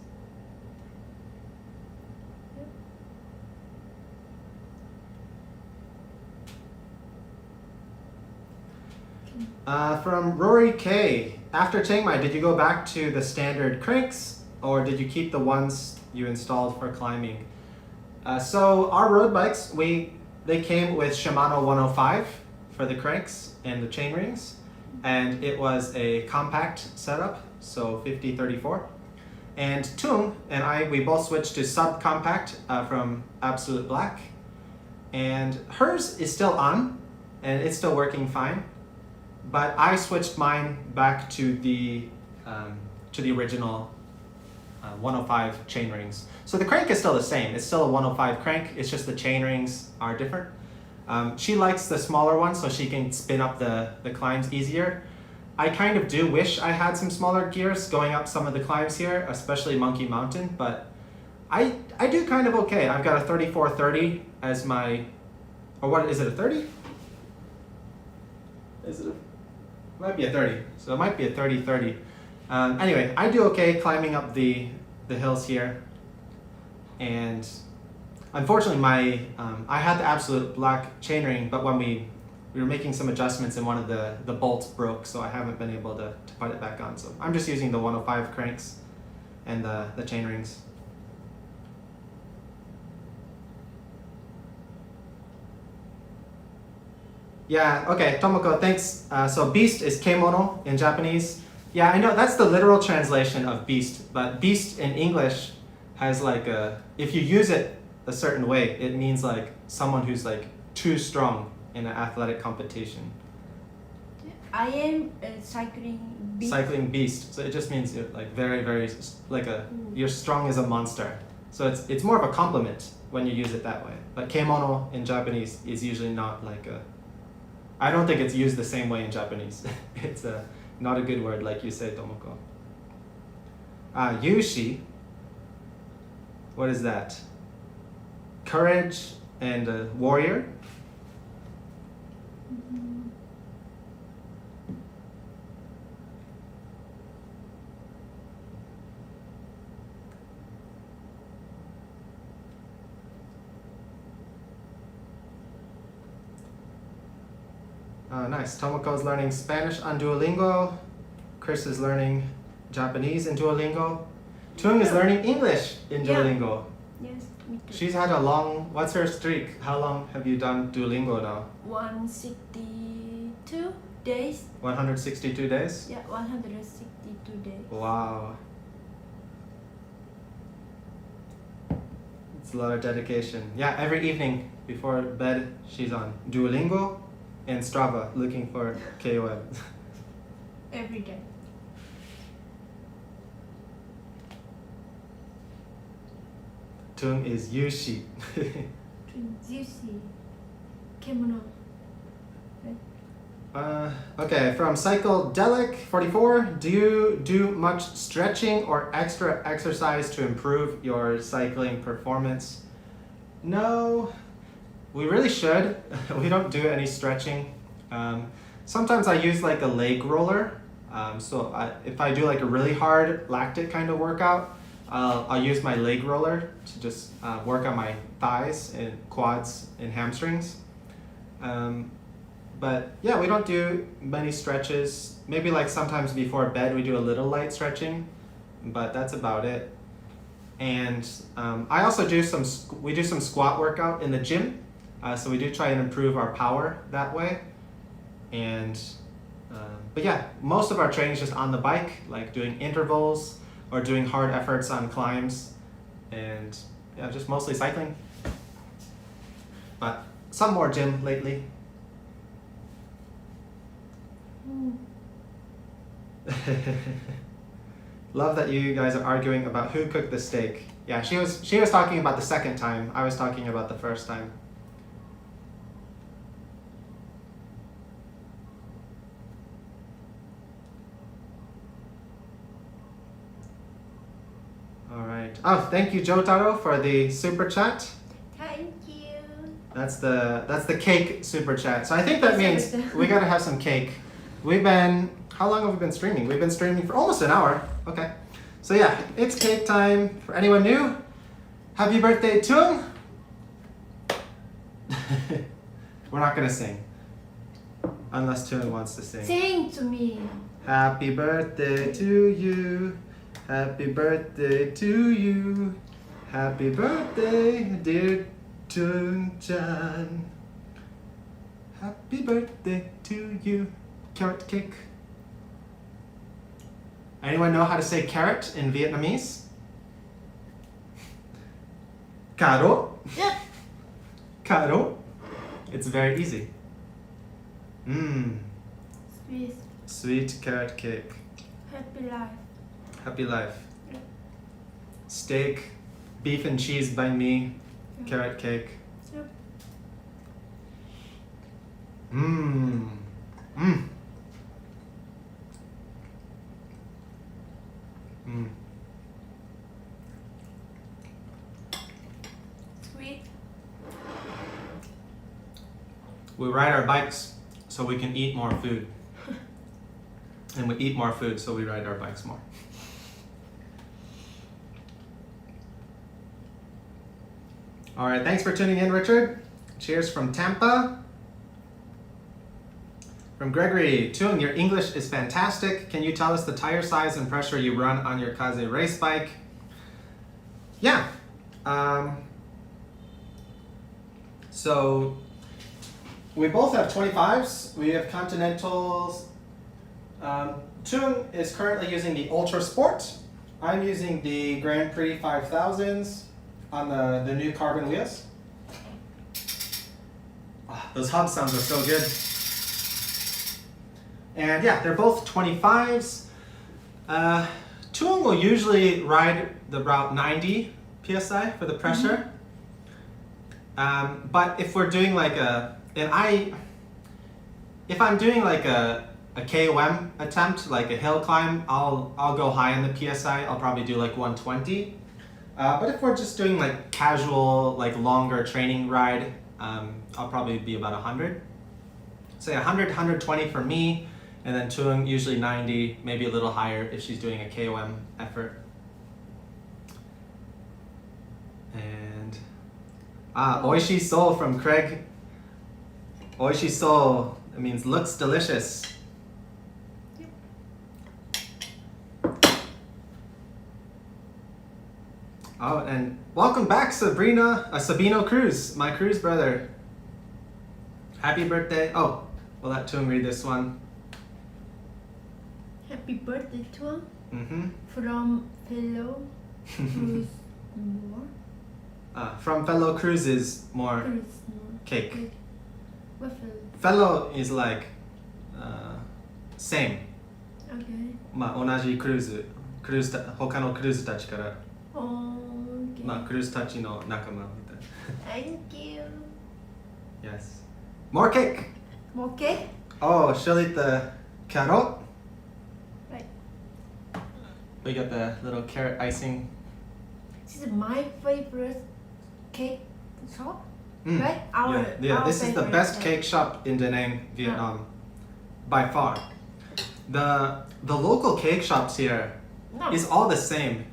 From Rory K. After Chiang Mai, did you go back to the standard cranks or did you keep the ones you installed for climbing? So our road bikes, they came with Shimano 105 for the cranks and the chain rings, and it was a compact setup, so 50-34. And Thuong and we both switched to subcompact from Absolute Black, and hers is still on, and it's still working fine. But I switched mine back to the original 105 chain rings. So the crank is still the same. It's still a 105 crank. It's just the chain rings are different. She likes the smaller one so she can spin up the climbs easier. I kind of do wish I had some smaller gears going up some of the climbs here, especially Monkey Mountain, but I do kind of okay. I've got a 3430 as my, or what is it, a 30? Is it a, might be a 30, so it might be a 30-30. Anyway, I do okay climbing up the hills here, and unfortunately I had the Absolute Black chainring, but when we were making some adjustments and one of the bolts broke, so I haven't been able to put it back on. So I'm just using the 105 cranks and the chain rings. Yeah, okay, Tomoko, thanks. So beast is kemono in Japanese. Yeah, I know that's the literal translation of beast, but beast in English has like if you use it a certain way, it means like someone who's like too strong in an athletic competition. I am cycling beast. Cycling beast, so it just means you're like very, very, like you're strong as a monster. So it's more of a compliment when you use it that way. But kemono in Japanese is usually not like I don't think it's used the same way in Japanese. It's not a good word like you say, Tomoko. Yushi, what is that? Courage and warrior? Nice. Tomoko is learning Spanish on Duolingo. Chris is learning Japanese in Duolingo. Thuong is learning English in Duolingo. Yes, me too. She's had a long, what's her streak? How long have you done Duolingo now? 162 days. 162 days? Yeah, 162 days. Wow. It's a lot of dedication. Yeah, every evening before bed, she's on Duolingo and Strava looking for KOM. Every day. Thuong is Yushi. Juicy. Kemono. Okay, from Psychedelic 44, do you do much stretching or extra exercise to improve your cycling performance? No, we really should. We don't do any stretching. Sometimes I use like a leg roller. If I do like a really hard lactic kind of workout, I'll use my leg roller to just work on my thighs and quads and hamstrings. But yeah, we don't do many stretches. Maybe like sometimes before bed we do a little light stretching, but that's about it. And I also do some squat workout in the gym. So we do try and improve our power that way. And but yeah, most of our training is just on the bike, like doing intervals or doing hard efforts on climbs, and yeah, just mostly cycling. But some more gym lately. Love that you guys are arguing about who cooked the steak. Yeah, she was talking about the second time. I was talking about the first time. right. Oh, thank you, Jotaro, for the super chat. Thank you. That's the cake super chat. So I think that means we gotta have some cake. How long have we been streaming? We've been streaming for almost an hour. Okay. So yeah, it's cake time. For anyone new, happy birthday, Thuong. We're not gonna sing. Unless Thuong wants to sing. Sing to me. Happy birthday to you. Happy birthday to you. Happy birthday, dear Thuong-chan. Happy birthday to you. Carrot cake. Anyone know how to say carrot in Vietnamese? Caro. Yep. Caro. It's very easy. Mmm. Sweet. Sweet carrot cake. Happy life. Happy life. Yep. Steak, beef and cheese by me. Yep. Carrot cake. Yep. Mmm. Mmm. Mmm. Sweet. We ride our bikes so we can eat more food. And we eat more food so we ride our bikes more. All right, thanks for tuning in, Richard. Cheers from Tampa. From Gregory, Thuong, your English is fantastic. Can you tell us the tire size and pressure you run on your Kaze race bike? Yeah. So we both have 25s. We have Continentals. Thuong is currently using the Ultra Sport. I'm using the Grand Prix 5000s on the new carbon wheels. Oh, those hub sounds are so good. And yeah, they're both 25s. Thuong will usually ride the about 90 PSI for the pressure. But if we're doing like if I'm doing like a KOM attempt, like a hill climb, I'll go high on the PSI. I'll probably do like 120. But if we're just doing like casual, like longer training ride, I'll probably be about 100. Say 100, 120 for me, and then Thuong usually 90, maybe a little higher if she's doing a KOM effort. And oishi so from Craig. Oishi so, it means looks delicious. Oh, and welcome back, Sabino Cruz, my Cruz brother. Happy birthday. Oh, we'll let Thuong read this one. Happy birthday, Thuong. Mm-hmm. From fellow Cruise more. From fellow cruises, more Cruise more. cake. What fellow? Fellow is like same. Okay. まあ同じクルーズ他のクルーズたちから Okay. まあクルーズたちの仲間みたいな。 Thank you. Yes. More cake. More cake? Oh, she'll eat the carrot. Right. We got the little carrot icing. This is my favorite cake shop. Mm. Right? Our This is the favorite best cake shop in Da Nang, Vietnam, by far. The local cake shops here No. is all the same.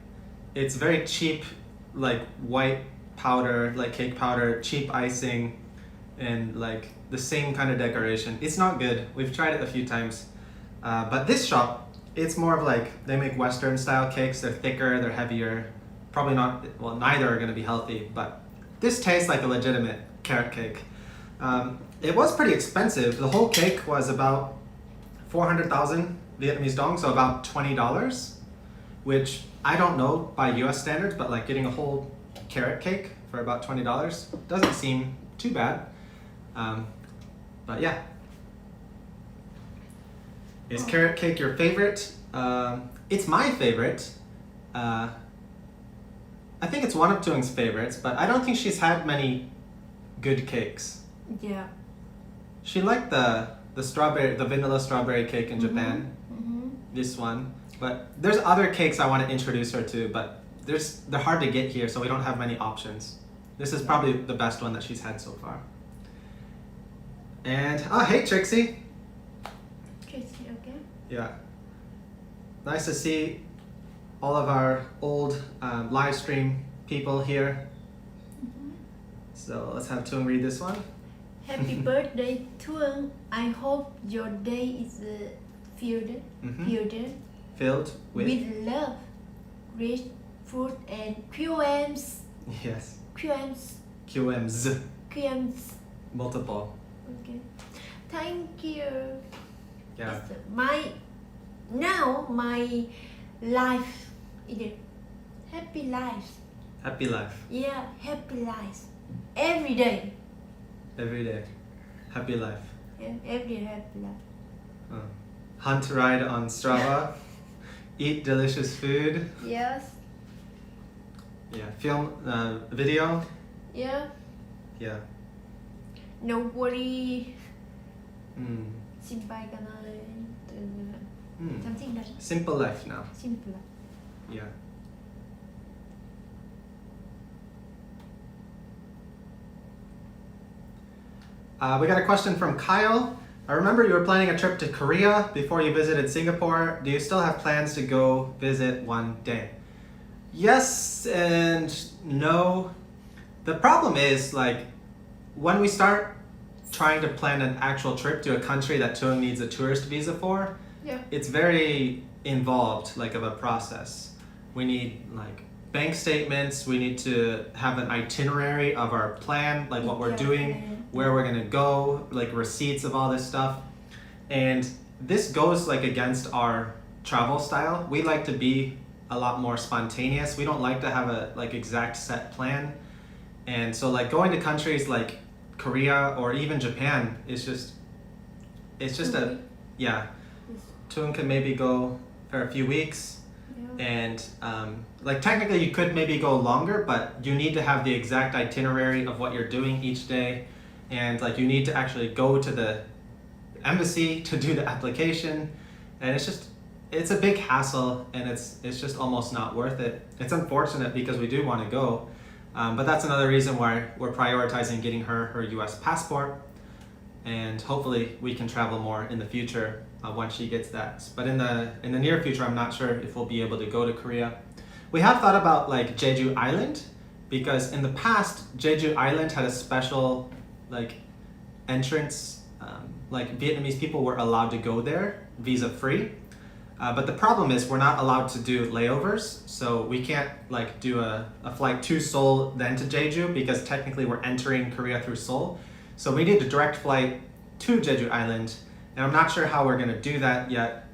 It's very cheap, like white powder, like cake powder, cheap icing, and like the same kind of decoration. It's not good. We've tried it a few times, but this shop, it's more of like they make Western style cakes. They're thicker, they're heavier. Probably not. Well, neither are going to be healthy, but this tastes like a legitimate carrot cake. It was pretty expensive. The whole cake was about 400,000 Vietnamese dong, so about $20, which I don't know by US standards, but like getting a whole carrot cake for about $20 doesn't seem too bad. But yeah. Is carrot cake your favorite? It's my favorite. I think it's one of Thuong's favorites, but I don't think she's had many good cakes. Yeah. She liked the vanilla strawberry cake in Japan. Mm-hmm. This one, but there's other cakes I want to introduce her to, but they're hard to get here, so we don't have many options. This is probably the best one that she's had so far. And hey Trixie. Tracy, okay. Yeah. Nice to see all of our old live stream people here. So let's have Thuong read this one. Happy birthday, Thuong. I hope your day is filled Filled with love, rich food, and QMs. Yes. QMs. QMs. QMs. Multiple. Okay. Thank you. Yeah. Now my life is a happy life. Happy life. Yeah, happy life. Every day. Every day. Happy life. Yeah, every day happy life. Hunt ride on Strava. Eat delicious food. Yes. Yeah. Film video. Yeah. Yeah. No worry. Simple something that Simple life now. simple. Yeah. We got a question from Kyle. I remember you were planning a trip to Korea before you visited Singapore. Do you still have plans to go visit one day? Yes and no. The problem is, like, when we start trying to plan an actual trip to a country that Thuong needs a tourist visa for, Yeah. it's very involved, like, of a process. We need, like, bank statements, we need to have an itinerary of our plan, like what we're doing, where we're gonna go, like receipts of all this stuff. And this goes like against our travel style. We like to be a lot more spontaneous. We don't like to have a like exact set plan. And so like going to countries like Korea or even Japan is just, it's just a, yeah. Thuong can maybe go for a few weeks. And like technically you could maybe go longer, but you need to have the exact itinerary of what you're doing each day, and like you need to actually go to the embassy to do the application, and it's a big hassle, and it's just almost not worth it. It's unfortunate because we do want to go, but that's another reason why we're prioritizing getting her US passport, and hopefully we can travel more in the future once she gets that. But in the near future, I'm not sure if we'll be able to go to Korea. We have thought about like Jeju Island, because in the past Jeju Island had a special like entrance, like Vietnamese people were allowed to go there visa free, but the problem is we're not allowed to do layovers, so we can't like do a flight to Seoul then to Jeju, because technically we're entering Korea through Seoul. So we need a direct flight to Jeju Island, and I'm not sure how we're going to do that yet,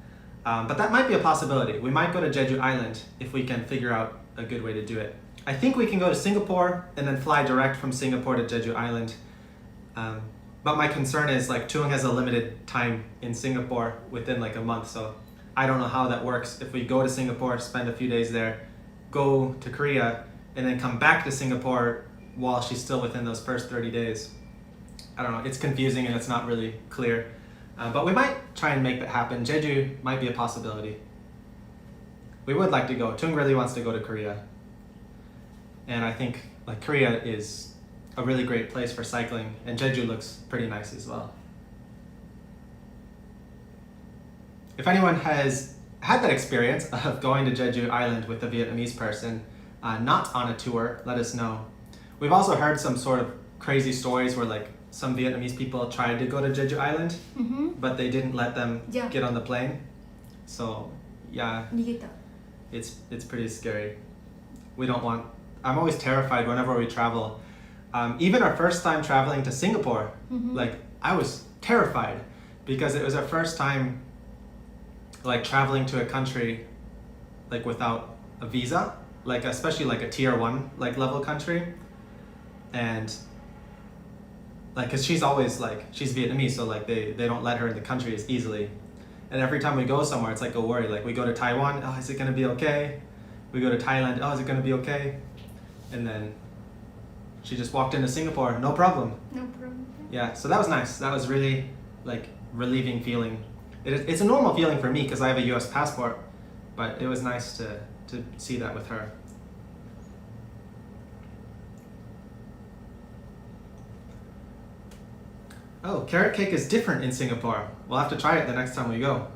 but that might be a possibility. We might go to Jeju Island if we can figure out a good way to do it. I think we can go to Singapore and then fly direct from Singapore to Jeju Island. But my concern is like Thuong has a limited time in Singapore within like a month, so I don't know how that works. If we go to Singapore, spend a few days there, go to Korea, and then come back to Singapore while she's still within those first 30 days. I don't know, it's confusing and it's not really clear. But we might try and make that happen. Jeju might be a possibility. We would like to go. Thuong really wants to go to Korea. And I think like Korea is a really great place for cycling, and Jeju looks pretty nice as well. If anyone has had that experience of going to Jeju Island with a Vietnamese person, not on a tour, let us know. We've also heard some sort of crazy stories where like some Vietnamese people tried to go to Jeju Island, but they didn't let them get on the plane. So yeah, it's pretty scary. We don't want, I'm always terrified whenever we travel. Even our first time traveling to Singapore, like I was terrified because it was our first time like traveling to a country like without a visa, like especially like a tier 1 like level country. And like, cause she's always like, she's Vietnamese, so like they don't let her in the country as easily. And every time we go somewhere, it's like a worry. Like we go to Taiwan, oh, is it gonna be okay? We go to Thailand, oh, is it gonna be okay? And then she just walked into Singapore, no problem. No problem. Yeah, so that was nice. That was really like relieving feeling. It's a normal feeling for me because I have a US passport, but it was nice to see that with her. Oh, carrot cake is different in Singapore. We'll have to try it the next time we go.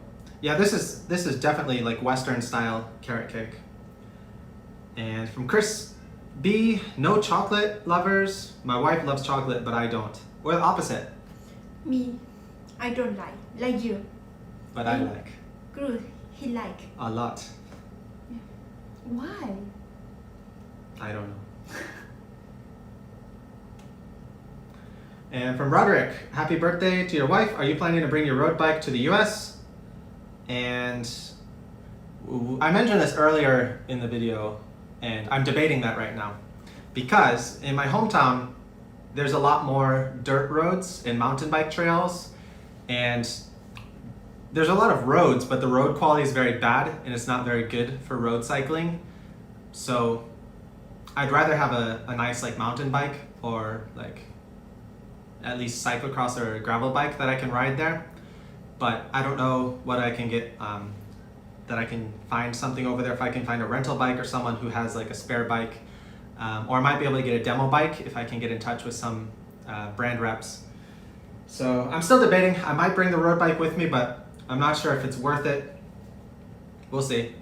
Yeah, this is definitely like Western style carrot cake. And from Chris B, no chocolate lovers. My wife loves chocolate, but I don't. Or the opposite. Me, I don't like you. But I like. Good, he like. A lot. Why? I don't know. And from Roderick, happy birthday to your wife. Are you planning to bring your road bike to the US? And I mentioned this earlier in the video, and I'm debating that right now. Because in my hometown, there's a lot more dirt roads and mountain bike trails, and there's a lot of roads, but the road quality is very bad and it's not very good for road cycling. So I'd rather have a nice like mountain bike or like at least cyclocross or gravel bike that I can ride there. But I don't know what I can get, that I can find something over there, if I can find a rental bike or someone who has like a spare bike. Or I might be able to get a demo bike if I can get in touch with some brand reps. So I'm still debating. I might bring the road bike with me, but I'm not sure if it's worth it. We'll see.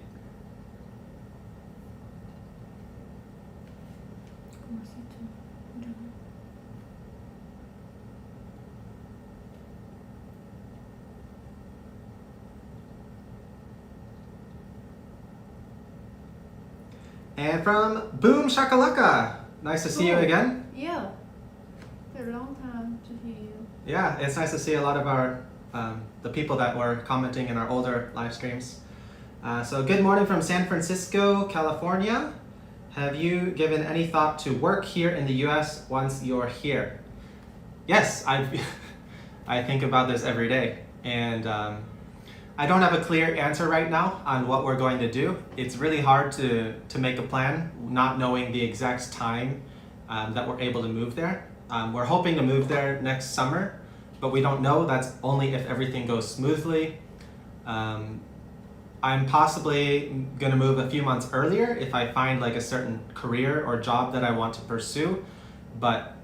And from Boom Shakalaka, nice to see you again. Yeah, it's a long time to hear you. Yeah, it's nice to see a lot of our the people that were commenting in our older live streams. So good morning from San Francisco, California. Have you given any thought to work here in the US once you're here? Yes, I think about this every day, and I don't have a clear answer right now on what we're going to do. It's really hard to make a plan, not knowing the exact time that we're able to move there. We're hoping to move there next summer, but we don't know. That's only if everything goes smoothly. I'm possibly gonna move a few months earlier if I find like a certain career or job that I want to pursue, but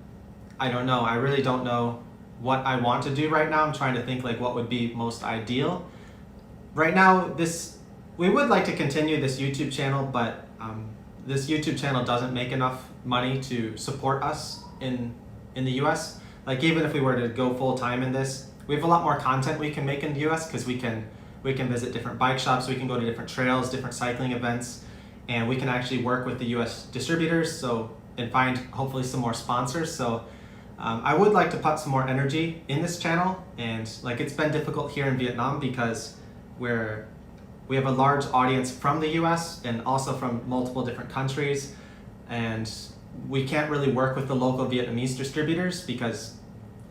I don't know. I really don't know what I want to do right now. I'm trying to think like what would be most ideal. Right now, we would like to continue this YouTube channel, but this YouTube channel doesn't make enough money to support us in the US. Like even if we were to go full time in this, we have a lot more content we can make in the US because we can visit different bike shops, we can go to different trails, different cycling events, and we can actually work with the US distributors and find hopefully some more sponsors. So I would like to put some more energy in this channel, and like it's been difficult here in Vietnam because we have a large audience from the US and also from multiple different countries, and we can't really work with the local Vietnamese distributors because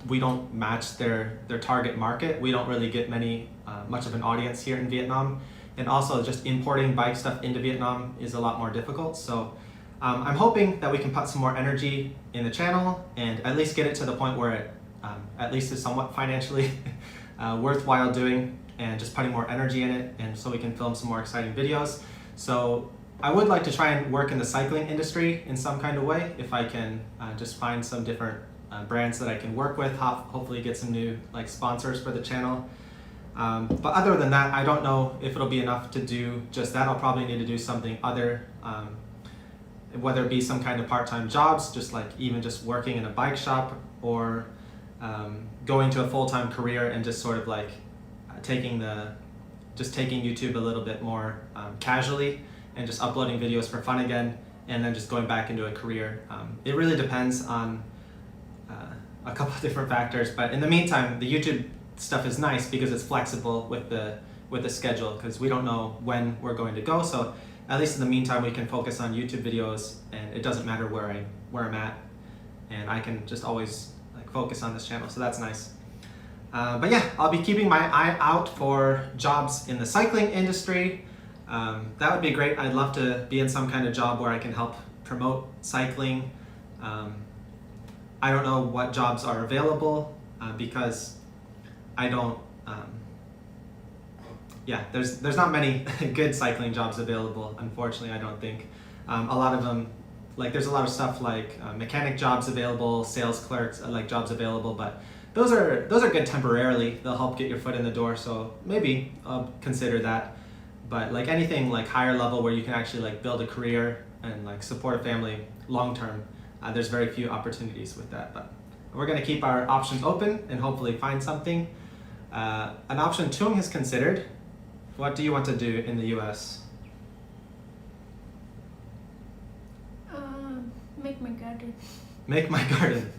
we don't match their target market. We don't really get much of an audience here in Vietnam, and also just importing bike stuff into Vietnam is a lot more difficult. So I'm hoping that we can put some more energy in the channel and at least get it to the point where it at least is somewhat financially worthwhile doing, and just putting more energy in it, and so we can film some more exciting videos. So I would like to try and work in the cycling industry in some kind of way, if I can just find some different brands that I can work with, hopefully get some new like sponsors for the channel. But other than that, I don't know if it'll be enough to do just that. I'll probably need to do something other, whether it be some kind of part-time jobs, just like even just working in a bike shop, or going to a full-time career and just sort of like taking YouTube a little bit more casually and just uploading videos for fun again, and then just going back into a career. It really depends on a couple of different factors, but in the meantime, the YouTube stuff is nice because it's flexible with the schedule, because we don't know when we're going to go. So at least in the meantime, we can focus on YouTube videos, and it doesn't matter where I'm at, and I can just always like focus on this channel. So that's nice. But yeah, I'll be keeping my eye out for jobs in the cycling industry. That would be great. I'd love to be in some kind of job where I can help promote cycling. I don't know what jobs are available because I don't, there's not many good cycling jobs available, unfortunately, I don't think. A lot of them, like there's a lot of stuff like mechanic jobs available, sales clerks, like jobs available, but those are good temporarily. They'll help get your foot in the door. So maybe I'll consider that. But like anything like higher level where you can actually like build a career and like support a family long term, there's very few opportunities with that. But we're gonna keep our options open and hopefully find something. An option Thuong has considered. What do you want to do in the U.S.? Make my garden. Make my garden.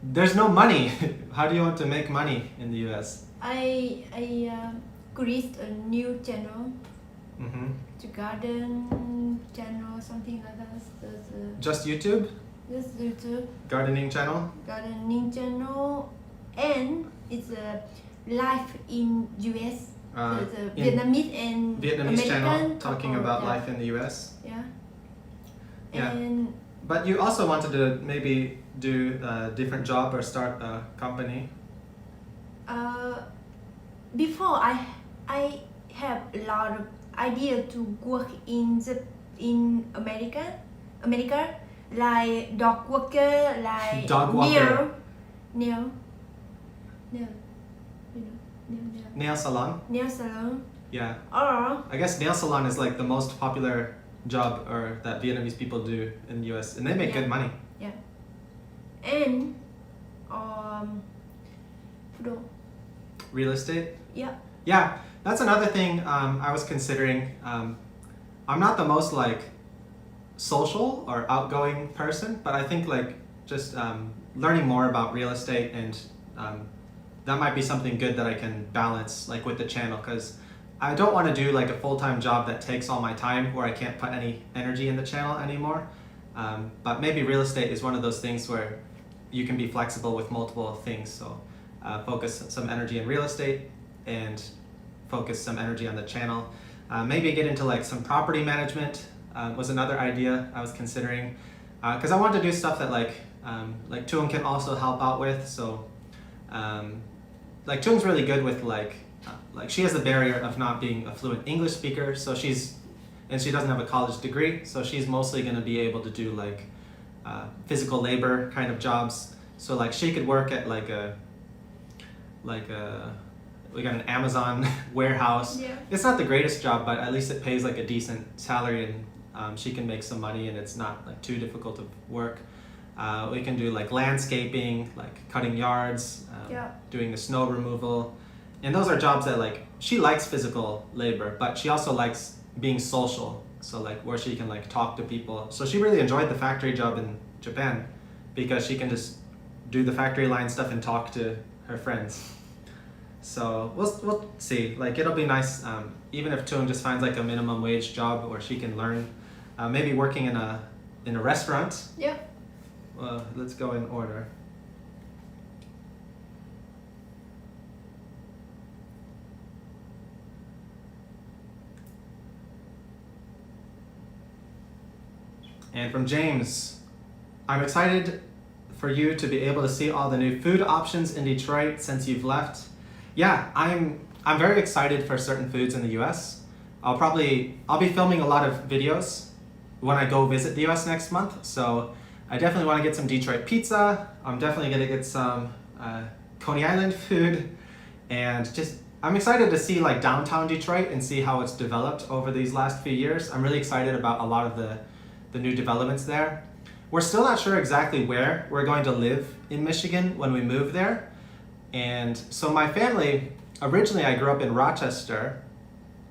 There's no money. How do you want to make money in the U.S.? I create a new channel. Mm-hmm. To garden channel, something like that. Just YouTube? Just YouTube. Gardening channel? Gardening channel, and it's a life in US. So it's a Vietnamese and Vietnamese American channel talking couple, about yeah. life in the US. Yeah. Yeah. And But you also wanted to maybe do a different job or start a company. before I have a lot of idea to work in America, like dog worker, like Dog walker. nail, Nail salon? nail salon, Yeah. or I guess nail salon is like the most popular job or that Vietnamese people do in the US, and they make good money. yeah, and no, Real estate? yeah, Yeah, that's another thing I was considering. I'm not the most like social or outgoing person, but I think like just learning more about real estate and that might be something good that I can balance like with the channel, because I don't want to do like a full-time job that takes all my time where I can't put any energy in the channel anymore. But maybe real estate is one of those things where you can be flexible with multiple things. So focus some energy in real estate and focus some energy on the channel. Maybe get into like some property management was another idea I was considering, because I want to do stuff that like Thuong can also help out with. So like Thuong's really good with like she has the barrier of not being a fluent English speaker, so she doesn't have a college degree, so she's mostly going to be able to do like physical labor kind of jobs. So like she could work at we got an Amazon warehouse. yeah, It's not the greatest job, but at least it pays like a decent salary, and she can make some money, and it's not like too difficult of work. We can do like landscaping, like cutting yards, yeah, doing the snow removal, and those are jobs that like she likes physical labor, but she also likes being social. So like where she can like talk to people. So she really enjoyed the factory job in Japan because she can just do the factory line stuff and talk to her friends. So we'll see. Like it'll be nice, even if Thuong just finds like a minimum wage job where she can learn, maybe working in a restaurant. yeah. Let's go in order. And from James, I'm excited for you to be able to see all the new food options in Detroit since you've left. Yeah, I'm very excited for certain foods in the US. I'll be filming a lot of videos when I go visit the US next month. So I definitely want to get some Detroit pizza. I'm definitely going to get some Coney Island food, and I'm excited to see like downtown Detroit and see how it's developed over these last few years. I'm really excited about a lot of the new developments there. We're still not sure exactly where we're going to live in Michigan when we move there. And so my family, originally I grew up in Rochester,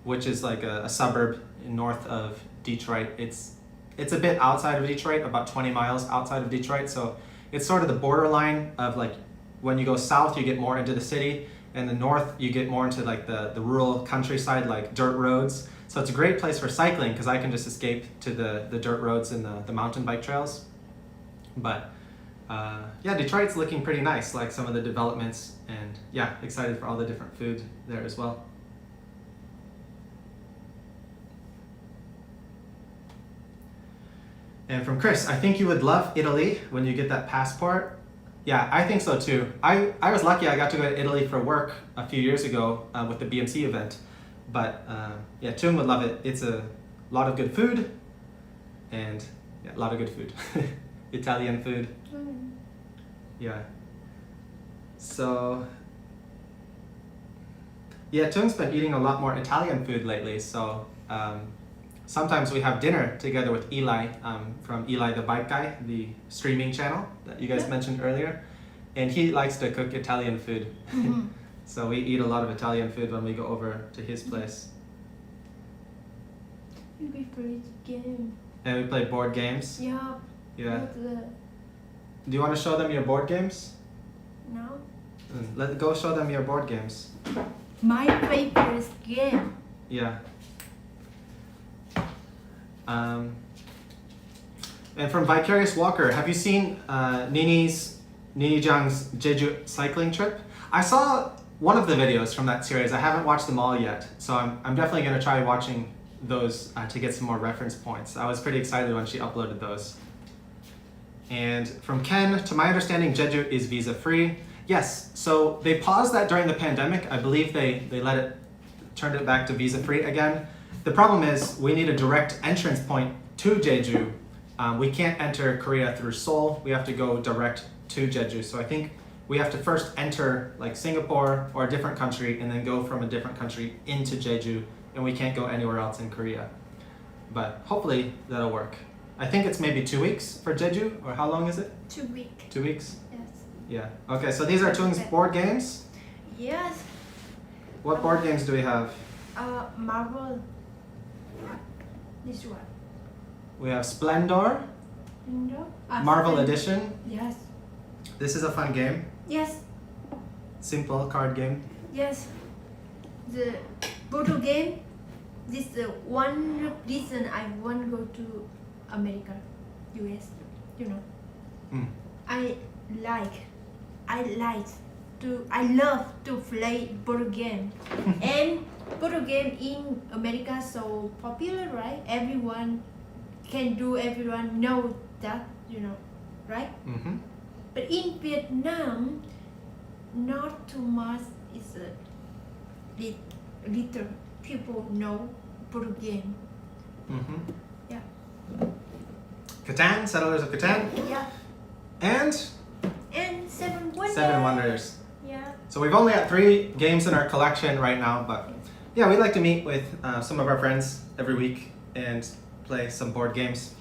which is like a suburb north of Detroit. It's a bit outside of Detroit, about 20 miles outside of Detroit. So it's sort of the borderline of like when you go south, you get more into the city, and the north, you get more into like the rural countryside, like dirt roads. So it's a great place for cycling because I can just escape to the dirt roads and the mountain bike trails. But yeah, Detroit's looking pretty nice, like some of the developments, and yeah, excited for all the different food there as well. And from Chris, I think you would love Italy when you get that passport. Yeah, I think so too. I was lucky I got to go to Italy for work a few years ago with the BMC event. But yeah, Thuong would love it. It's a lot of good food, and yeah, a lot of good food. Italian food. Yeah. So, yeah, Thuong's been eating a lot more Italian food lately. So sometimes we have dinner together with Eli from Eli the Bike Guy, the streaming channel that you guys mentioned earlier. And he likes to cook Italian food. So we eat a lot of Italian food when we go over to his place. We play game. And we play board games. Yeah. Yeah. Do you want to show them your board games? No. Let's go show them your board games. My favorite game. Yeah. And from Vicarious Walker, have you seen Nini Jang's Jeju cycling trip? I saw one of the videos from that series. I haven't watched them all yet, so I'm definitely going to try watching those to get some more reference points. I was pretty excited when she uploaded those. And from Ken, to my understanding, Jeju is visa-free. Yes, so they paused that during the pandemic. I believe they turned it back to visa-free again. The problem is we need a direct entrance point to Jeju. We can't enter Korea through Seoul. We have to go direct to Jeju. So I think we have to first enter like Singapore or a different country and then go from a different country into Jeju, and we can't go anywhere else in Korea. But hopefully that'll work. I think it's maybe 2 weeks for Jeju, or how long is it? 2 weeks. 2 weeks? Yes. Yeah. Okay, so these are Thuong's board games. Yes. What board games do we have? Marvel. This one. We have Splendor, No? Marvel Edition. Yes. This is a fun game. Yes. Simple card game. Yes. The photo game. This is one reason I want to go to America, US. You know. Mm. I love to play board game. And board game in America so popular, right? Everyone know that, you know, right? Mm-hmm. But in Vietnam, not too much is little people know board game. Mm-hmm. Yeah. Catan, Settlers of Catan, Yeah. and Seven Wonders. Seven Wonders. Yeah. So we've only got 3 games in our collection right now, but yeah, we'd like to meet with some of our friends every week and play some board games.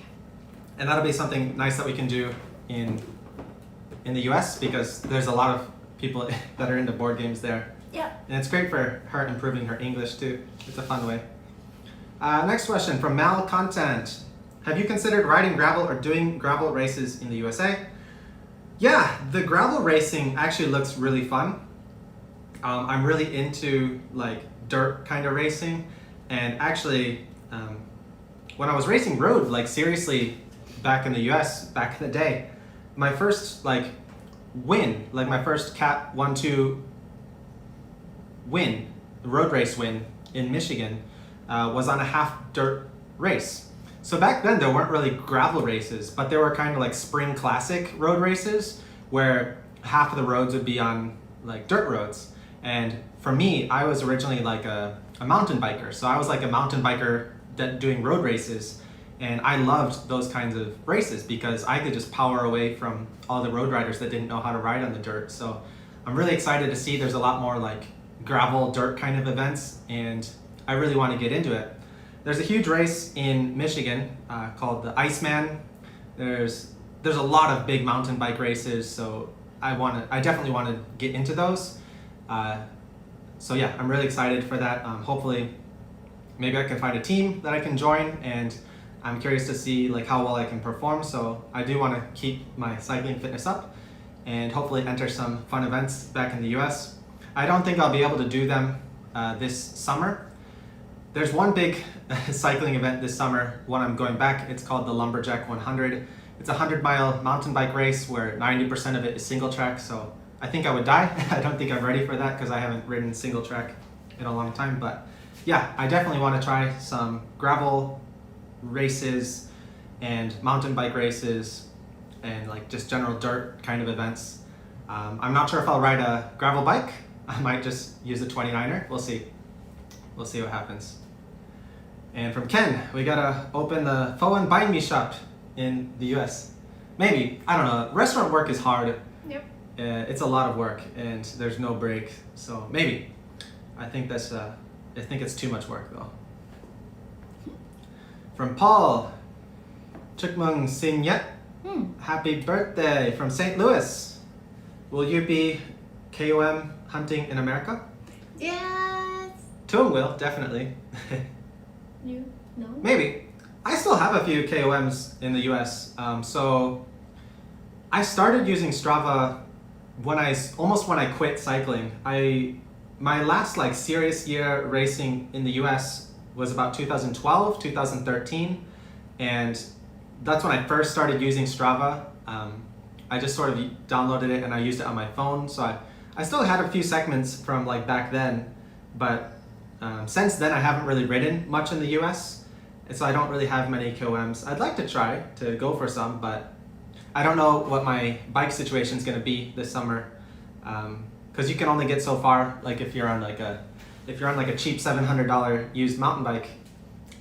And that'll be something nice that we can do in the US, because there's a lot of people that are into board games there. Yeah. And it's great for her improving her English too. It's a fun way. Next question from Mal Content. Have you considered riding gravel or doing gravel races in the USA? Yeah, the gravel racing actually looks really fun. I'm really into like dirt kind of racing, and actually when I was racing road, like seriously, back in the US, back in the day, my first like win, like my first Cat 1-2 win, road race win in Michigan, was on a half dirt race. So back then there weren't really gravel races, but there were kind of like spring classic road races where half of the roads would be on like dirt roads. And for me, I was originally like a mountain biker. So I was like a mountain biker doing road races. And I loved those kinds of races because I could just power away from all the road riders that didn't know how to ride on the dirt. So I'm really excited to see there's a lot more like gravel dirt kind of events, and I really want to get into it. There's a huge race in Michigan called the Iceman. There's a lot of big mountain bike races, so I definitely want to get into those. So yeah, I'm really excited for that. Hopefully, maybe I can find a team that I can join, and I'm curious to see like how well I can perform. So I do want to keep my cycling fitness up, and hopefully enter some fun events back in the US. I don't think I'll be able to do them this summer. There's one big cycling event this summer when I'm going back. It's called the Lumberjack 100. It's a 100-mile mountain bike race where 90% of it is single track, so I think I would die. I don't think I'm ready for that because I haven't ridden single track in a long time. But yeah, I definitely want to try some gravel races and mountain bike races and like just general dirt kind of events. I'm not sure if I'll ride a gravel bike. I might just use a 29er. We'll see. We'll see what happens. And from Ken, we gotta open the Thuong Banh Mi shop in the US. Maybe, I don't know. Restaurant work is hard. Yep. it's a lot of work and there's no break. So maybe. I think it's too much work though. From Paul, Chúc mừng sinh nhật. Happy birthday from St. Louis. Will you be KOM hunting in America? Yes. Thuong will, definitely. You? No? Maybe. I still have a few KOMs in the US. So I started using Strava when I quit cycling. My last like serious year racing in the US was about 2012, 2013, and that's when I first started using Strava. I just sort of downloaded it and I used it on my phone. So I still had a few segments from like back then, but since then I haven't really ridden much in the US, and so I don't really have many KOMs. I'd like to try to go for some, but I don't know what my bike situation is going to be this summer, because you can only get so far. Like if you're on like a cheap $700 used mountain bike,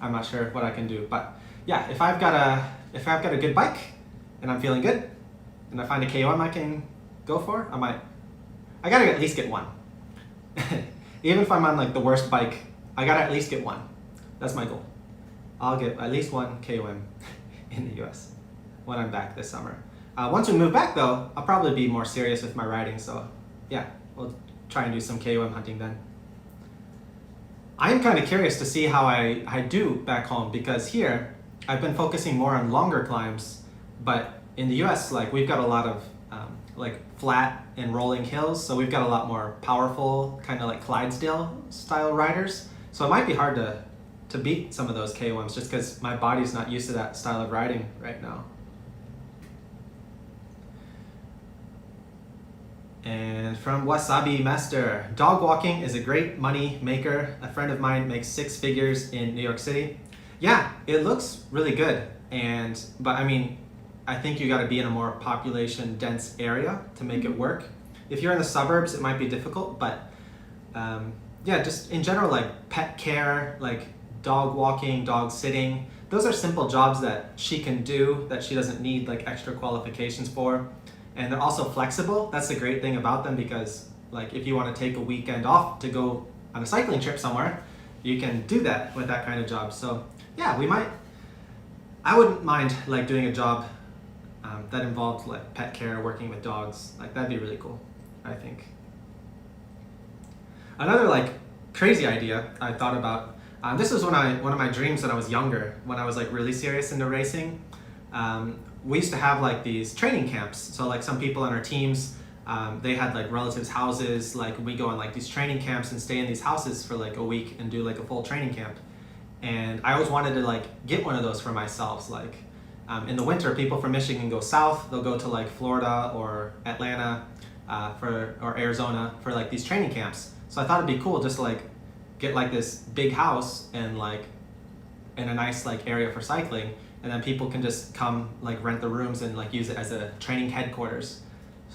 I'm not sure what I can do. But yeah, if I've got a good bike and I'm feeling good, and I find a KOM I can go for, I gotta at least get one. Even if I'm on like the worst bike, I gotta at least get one. That's my goal. I'll get at least one KOM in the US when I'm back this summer. Once we move back though, I'll probably be more serious with my riding, so yeah, we'll try and do some KOM hunting then. I'm kind of curious to see how I do back home, because here I've been focusing more on longer climbs, but in the US, like we've got a lot of like flat and rolling hills, so we've got a lot more powerful kind of like Clydesdale style riders. So it might be hard to beat some of those KOMs just because my body's not used to that style of riding right now. And from Wasabi Master, dog walking is a great money maker. A friend of mine makes 6 figures in New York City. Yeah, it looks really good, but I mean, I think you got to be in a more population dense area to make it work. If you're in the suburbs, it might be difficult, but yeah, just in general, like pet care, like dog walking, dog sitting, those are simple jobs that she can do, that she doesn't need like extra qualifications for. And they're also flexible. That's the great thing about them, because like if you want to take a weekend off to go on a cycling trip somewhere, you can do that with that kind of job. So yeah, I wouldn't mind like doing a job that involved like pet care, working with dogs. Like that'd be really cool, I think. Another like crazy idea I thought about, this was one of my dreams when I was younger, when I was like really serious into racing. We used to have like these training camps. So like some people on our teams, they had like relatives' houses. Like we go on like these training camps and stay in these houses for like a week and do like a full training camp. And I always wanted to like get one of those for myself. Like in the winter, people from Michigan go south. They'll go to like Florida or Atlanta or Arizona for like these training camps. So I thought it'd be cool just to like get like this big house and like in a nice like area for cycling. And then people can just come like rent the rooms and like use it as a training headquarters.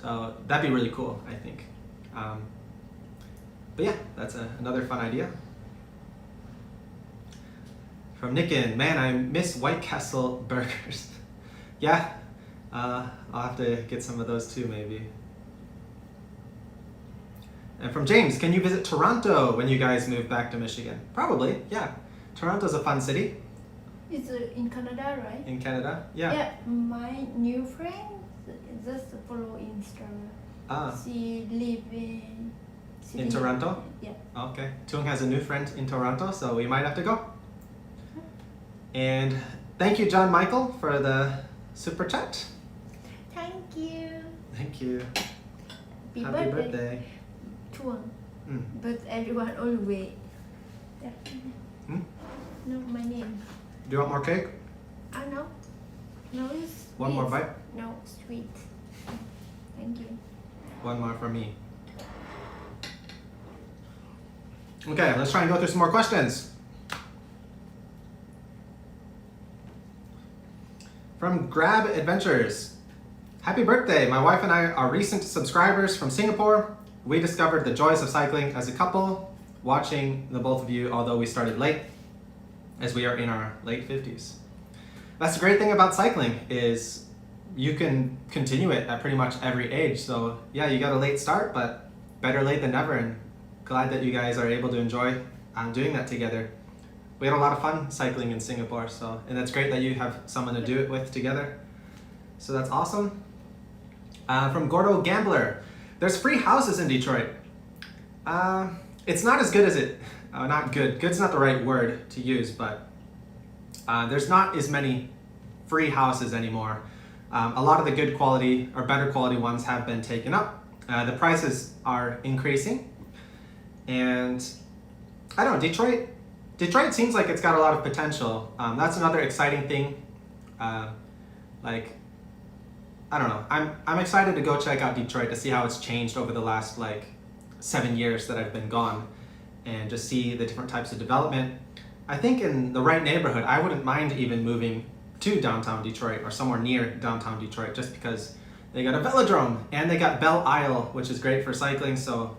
So that'd be really cool, I think. But yeah, that's another fun idea. From Nicken, man, I miss White Castle burgers. Yeah, I'll have to get some of those too, maybe. And from James, can you visit Toronto when you guys move back to Michigan? Probably, yeah. Toronto's a fun city. It's in Canada, right? In Canada, yeah. Yeah, my new friend just follow Instagram. She live in Toronto? Yeah. Okay. Thuong has a new friend in Toronto, so we might have to go. And thank you, John Michael, for the super chat. Thank you. Thank you. Happy birthday. Thuong. But everyone always. Yeah. No, my name. Do you want more cake? No. No, it's One more bite? No, sweet. Thank you. One more for me. Okay, let's try and go through some more questions. From Grab Adventures. Happy birthday. My wife and I are recent subscribers from Singapore. We discovered the joys of cycling as a couple, watching the both of you, although we started late, as we are in our late 50s. That's the great thing about cycling, is you can continue it at pretty much every age. So yeah, you got a late start, but better late than never, and glad that you guys are able to enjoy doing that together. We had a lot of fun cycling in Singapore, so, and that's great that you have someone to do it with together. So that's awesome. From Gordo Gambler, there's free houses in Detroit. It's not as good as it, not good, good's not the right word to use, but there's not as many free houses anymore. A lot of the good quality or better quality ones have been taken up. The prices are increasing, and I don't know, Detroit seems like it's got a lot of potential. That's another exciting thing. Like, I don't know, I'm excited to go check out Detroit to see how it's changed over the last like 7 years that I've been gone, and just see the different types of development. I think in the right neighborhood, I wouldn't mind even moving to downtown Detroit or somewhere near downtown Detroit, just because they got a velodrome and they got Belle Isle, which is great for cycling. So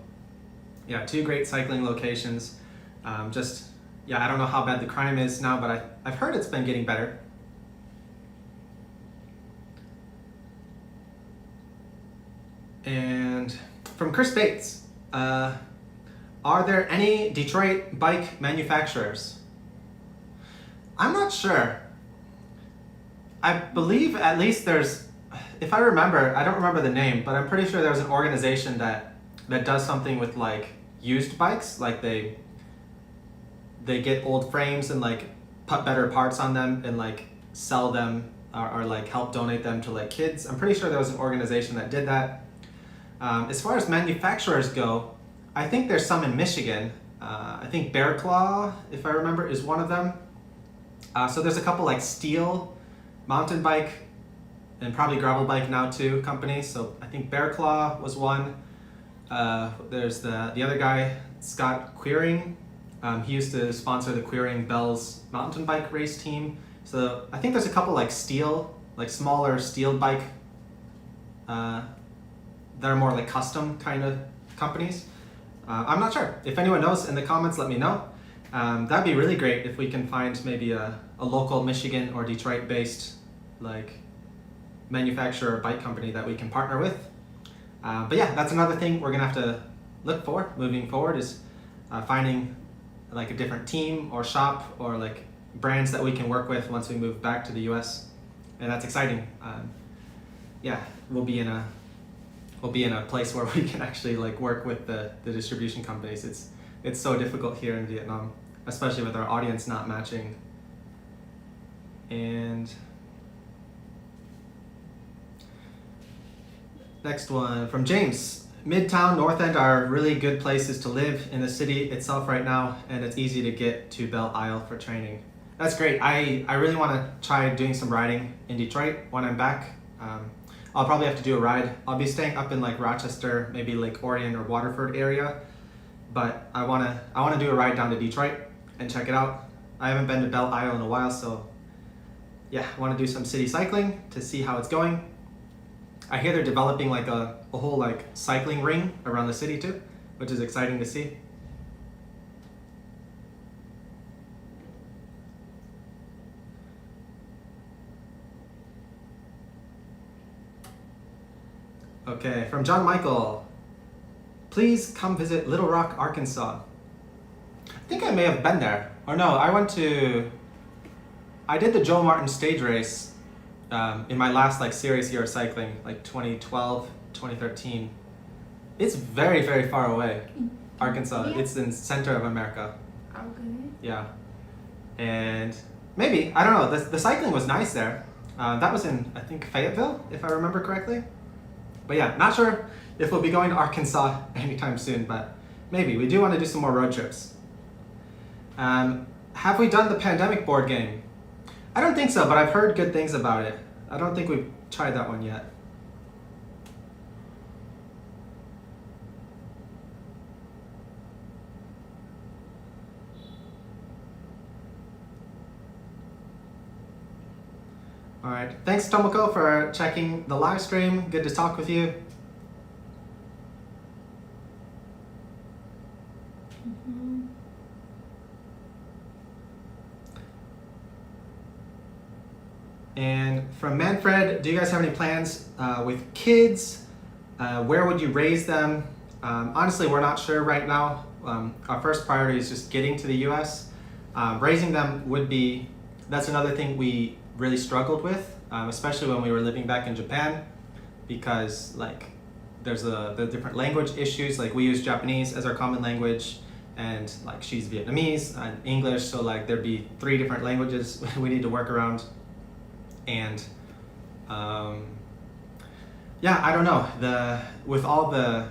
yeah, 2 great cycling locations. Yeah, I don't know how bad the crime is now, but I've heard it's been getting better. And from Chris Bates, are there any Detroit bike manufacturers? I'm not sure. I believe at least there's, if I remember, I don't remember the name, but I'm pretty sure there's an organization that does something with like used bikes, like they get old frames and like put better parts on them and like sell them or like help donate them to like kids. I'm pretty sure there was an organization that did that. As far as manufacturers go, I think there's some in Michigan. I think Bear Claw, if I remember, is one of them. So there's a couple like steel mountain bike and probably gravel bike now too companies. So I think Bear Claw was one. There's the other guy, Scott Queering. He used to sponsor the Queering Bells mountain bike race team. So I think there's a couple like steel, like smaller steel bike that are more like custom kind of companies. I'm not sure. If anyone knows, in the comments, let me know. That'd be really great if we can find maybe a local Michigan or Detroit based like manufacturer or bike company that we can partner with. But yeah, that's another thing we're gonna have to look for moving forward, is finding like a different team or shop or like brands that we can work with once we move back to the US. And that's exciting. Yeah, we'll be in a place where we can actually like work with the distribution companies. It's so difficult here in Vietnam, especially with our audience not matching. And next one from James. Midtown, North End are really good places to live in the city itself right now, and it's easy to get to Belle Isle for training. That's great. I really want to try doing some riding in Detroit when I'm back. I'll probably have to do a ride. I'll be staying up in like Rochester, maybe Lake Orion or Waterford area, but I wanna do a ride down to Detroit and check it out. I haven't been to Belle Isle in a while, so yeah, I want to do some city cycling to see how it's going. I hear they're developing like a whole like cycling ring around the city too, which is exciting to see. Okay, from John Michael. Please come visit Little Rock, Arkansas. I think I may have been there. Or no, I did the Joe Martin stage race in my last like serious year of cycling, like 2012, 2013. It's very, very far away, Arkansas. Yeah. It's in center of America. Okay. Yeah. And maybe, I don't know, the cycling was nice there. That was in, I think, Fayetteville, if I remember correctly. But yeah, not sure if we'll be going to Arkansas anytime soon, but maybe. We do want to do some more road trips. Have we done the pandemic board game? I don't think so, but I've heard good things about it. I don't think we've tried that one yet. All right, thanks Tomoko for checking the live stream. Good to talk with you. And from Manfred, do you guys have any plans with kids? Where would you raise them? Honestly, we're not sure right now. Our first priority is just getting to the US. Raising them that's another thing we really struggled with, especially when we were living back in Japan, because like there's the different language issues. Like we use Japanese as our common language, and like she's Vietnamese and English, so like there'd be 3 different languages we need to work around. And yeah, I don't know. With all I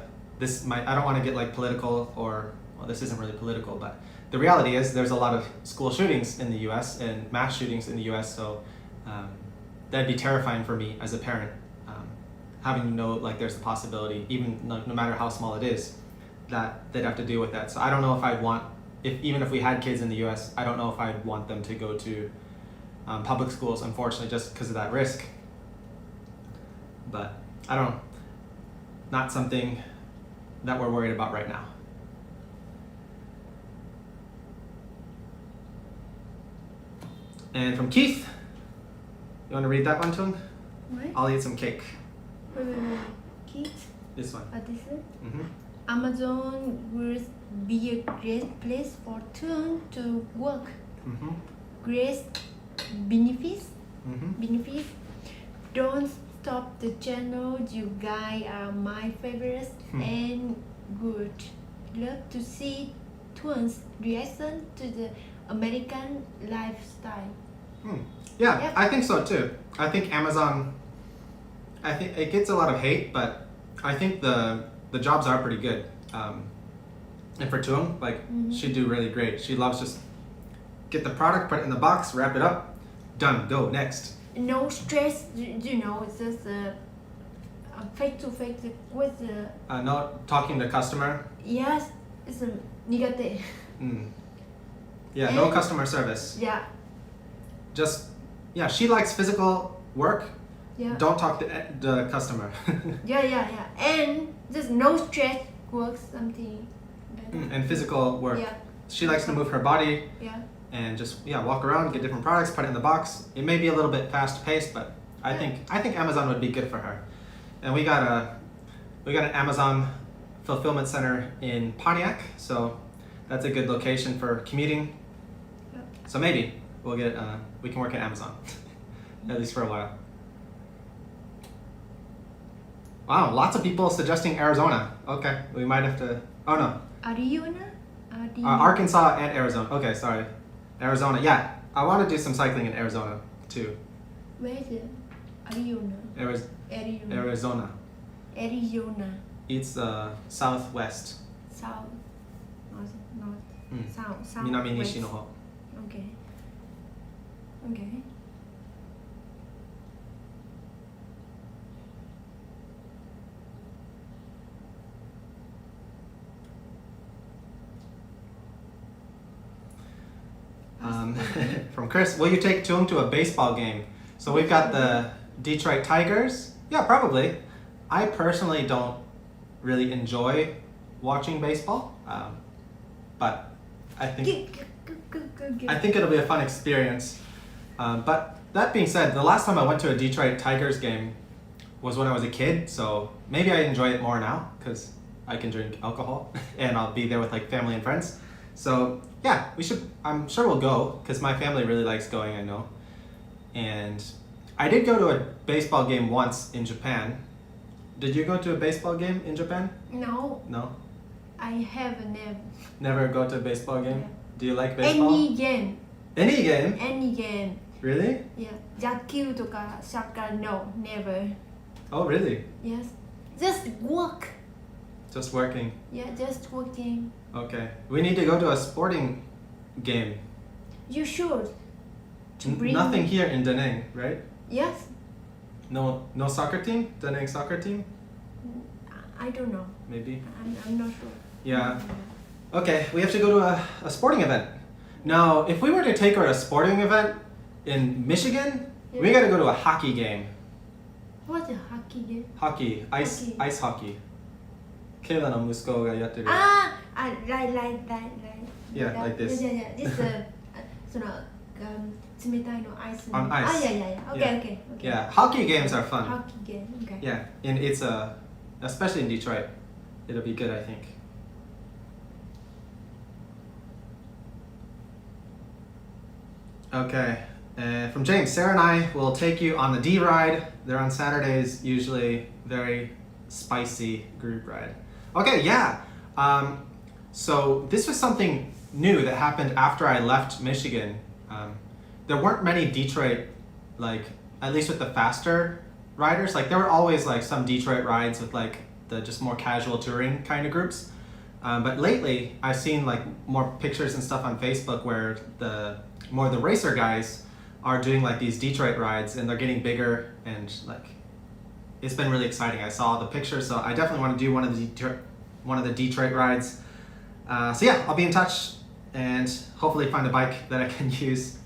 don't want to get like political, or well, this isn't really political, but the reality is there's a lot of school shootings in the U.S. and mass shootings in the U.S. So that'd be terrifying for me as a parent, having to know like there's a possibility, even no matter how small it is, that they'd have to deal with that. So I don't know if I'd want, even if we had kids in the U.S., I don't know if I'd want them to go to public schools, unfortunately, just because of that risk. But I don't know, not something that we're worried about right now. And from Keith, you want to read that one to him? What? I'll eat some cake. Wait. Kids? This one. This is? Mm-hmm. Amazon will be a great place for Thuong to work. Mm-hmm. Great benefits. Mm-hmm. Benefits. Don't stop the channel. You guys are my favorites and good. Love to see Thuong's reaction to the American lifestyle. Yeah, Yep. I think so too. I think Amazon, it gets a lot of hate, but I think the jobs are pretty good. And for Thuong, like she'd do really great. She loves just get the product, put it in the box, wrap it up, done, go, next. No stress, you know, it's just face to face with the. No talking to customer. Yes, it's a negative. Yeah, no customer service. Yeah. Just, yeah, she likes physical work. Yeah. Don't talk to the customer. Yeah. And just no stress works something better. And physical work. Yeah. She likes to move her body. Yeah. And just walk around, get different products, put it in the box. It may be a little bit fast paced, but I think Amazon would be good for her. And we got an Amazon fulfillment center in Pontiac, so that's a good location for commuting. Yep. So maybe we can work at Amazon at least for a while. Wow, lots of people suggesting Arizona. Okay, we might have to. Oh no, Arizona? Arkansas and Arizona. Okay, sorry. Arizona, yeah. I want to do some cycling in Arizona too. Where is it? Arizona. Arizona. Arizona. It's southwest. South. North. South. 南西の方。Okay. From Chris, will you take Thuong to a baseball game? So we've got the Detroit Tigers. Yeah, probably. I personally don't really enjoy watching baseball, but I think it'll be a fun experience. But that being said, the last time I went to a Detroit Tigers game was when I was a kid, so maybe I enjoy it more now because I can drink alcohol and I'll be there with like family and friends. So yeah, I'm sure we'll go because my family really likes going, I know. And I did go to a baseball game once in Japan. Did you go to a baseball game in Japan? No. No? I have never. Never go to a baseball game? Yeah. Do you like baseball? Any game. Any game? Any game. Really? Yeah. 野球とか soccer, no, never. Oh, really? Yes. Just work. Just working. Yeah, just working. Okay. We need to go to a sporting game. You should. To bring Nothing here in Da Nang, right? Yes. No soccer team? Da Nang soccer team? I don't know. Maybe. I'm not sure. Yeah. Okay, we have to go to a sporting event. Now, if we were to take her to a sporting event in Michigan, we gotta go to a hockey game. What's a hockey game? Hockey, ice hockey. Kayla no musuko ga yatteru. Right. Yeah, like this. Yeah. This その冷たいのアイス On ice. yeah. Okay, Yeah. okay. Yeah, hockey games are fun. Hockey game, okay. Yeah, and it's especially in Detroit, it'll be good, I think. Okay, from James, Sarah and I will take you on the D ride. They're on Saturdays, usually very spicy group ride. Okay, yeah. So this was something new that happened after I left Michigan. There weren't many Detroit, like, at least with the faster riders. Like, there were always like some Detroit rides with like the just more casual touring kind of groups. But lately, I've seen like more pictures and stuff on Facebook where the racer guys are doing like these Detroit rides, and they're getting bigger, and like it's been really exciting. I saw the pictures, so I definitely want to do one of the Detroit rides. So yeah, I'll be in touch and hopefully find a bike that I can use.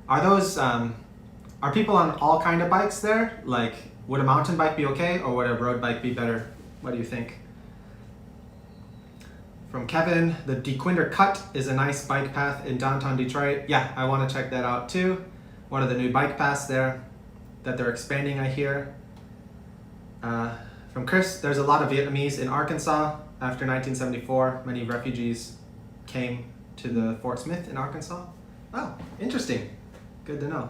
Are those are people on all kind of bikes there? Like, would a mountain bike be okay, or would a road bike be better? What do you think? From Kevin, the DeQuinder Cut is a nice bike path in downtown Detroit. Yeah, I want to check that out too. One of the new bike paths there that they're expanding, I hear. From Chris, there's a lot of Vietnamese in Arkansas. After 1974, many refugees came to the Fort Smith in Arkansas. Oh, interesting. Good to know.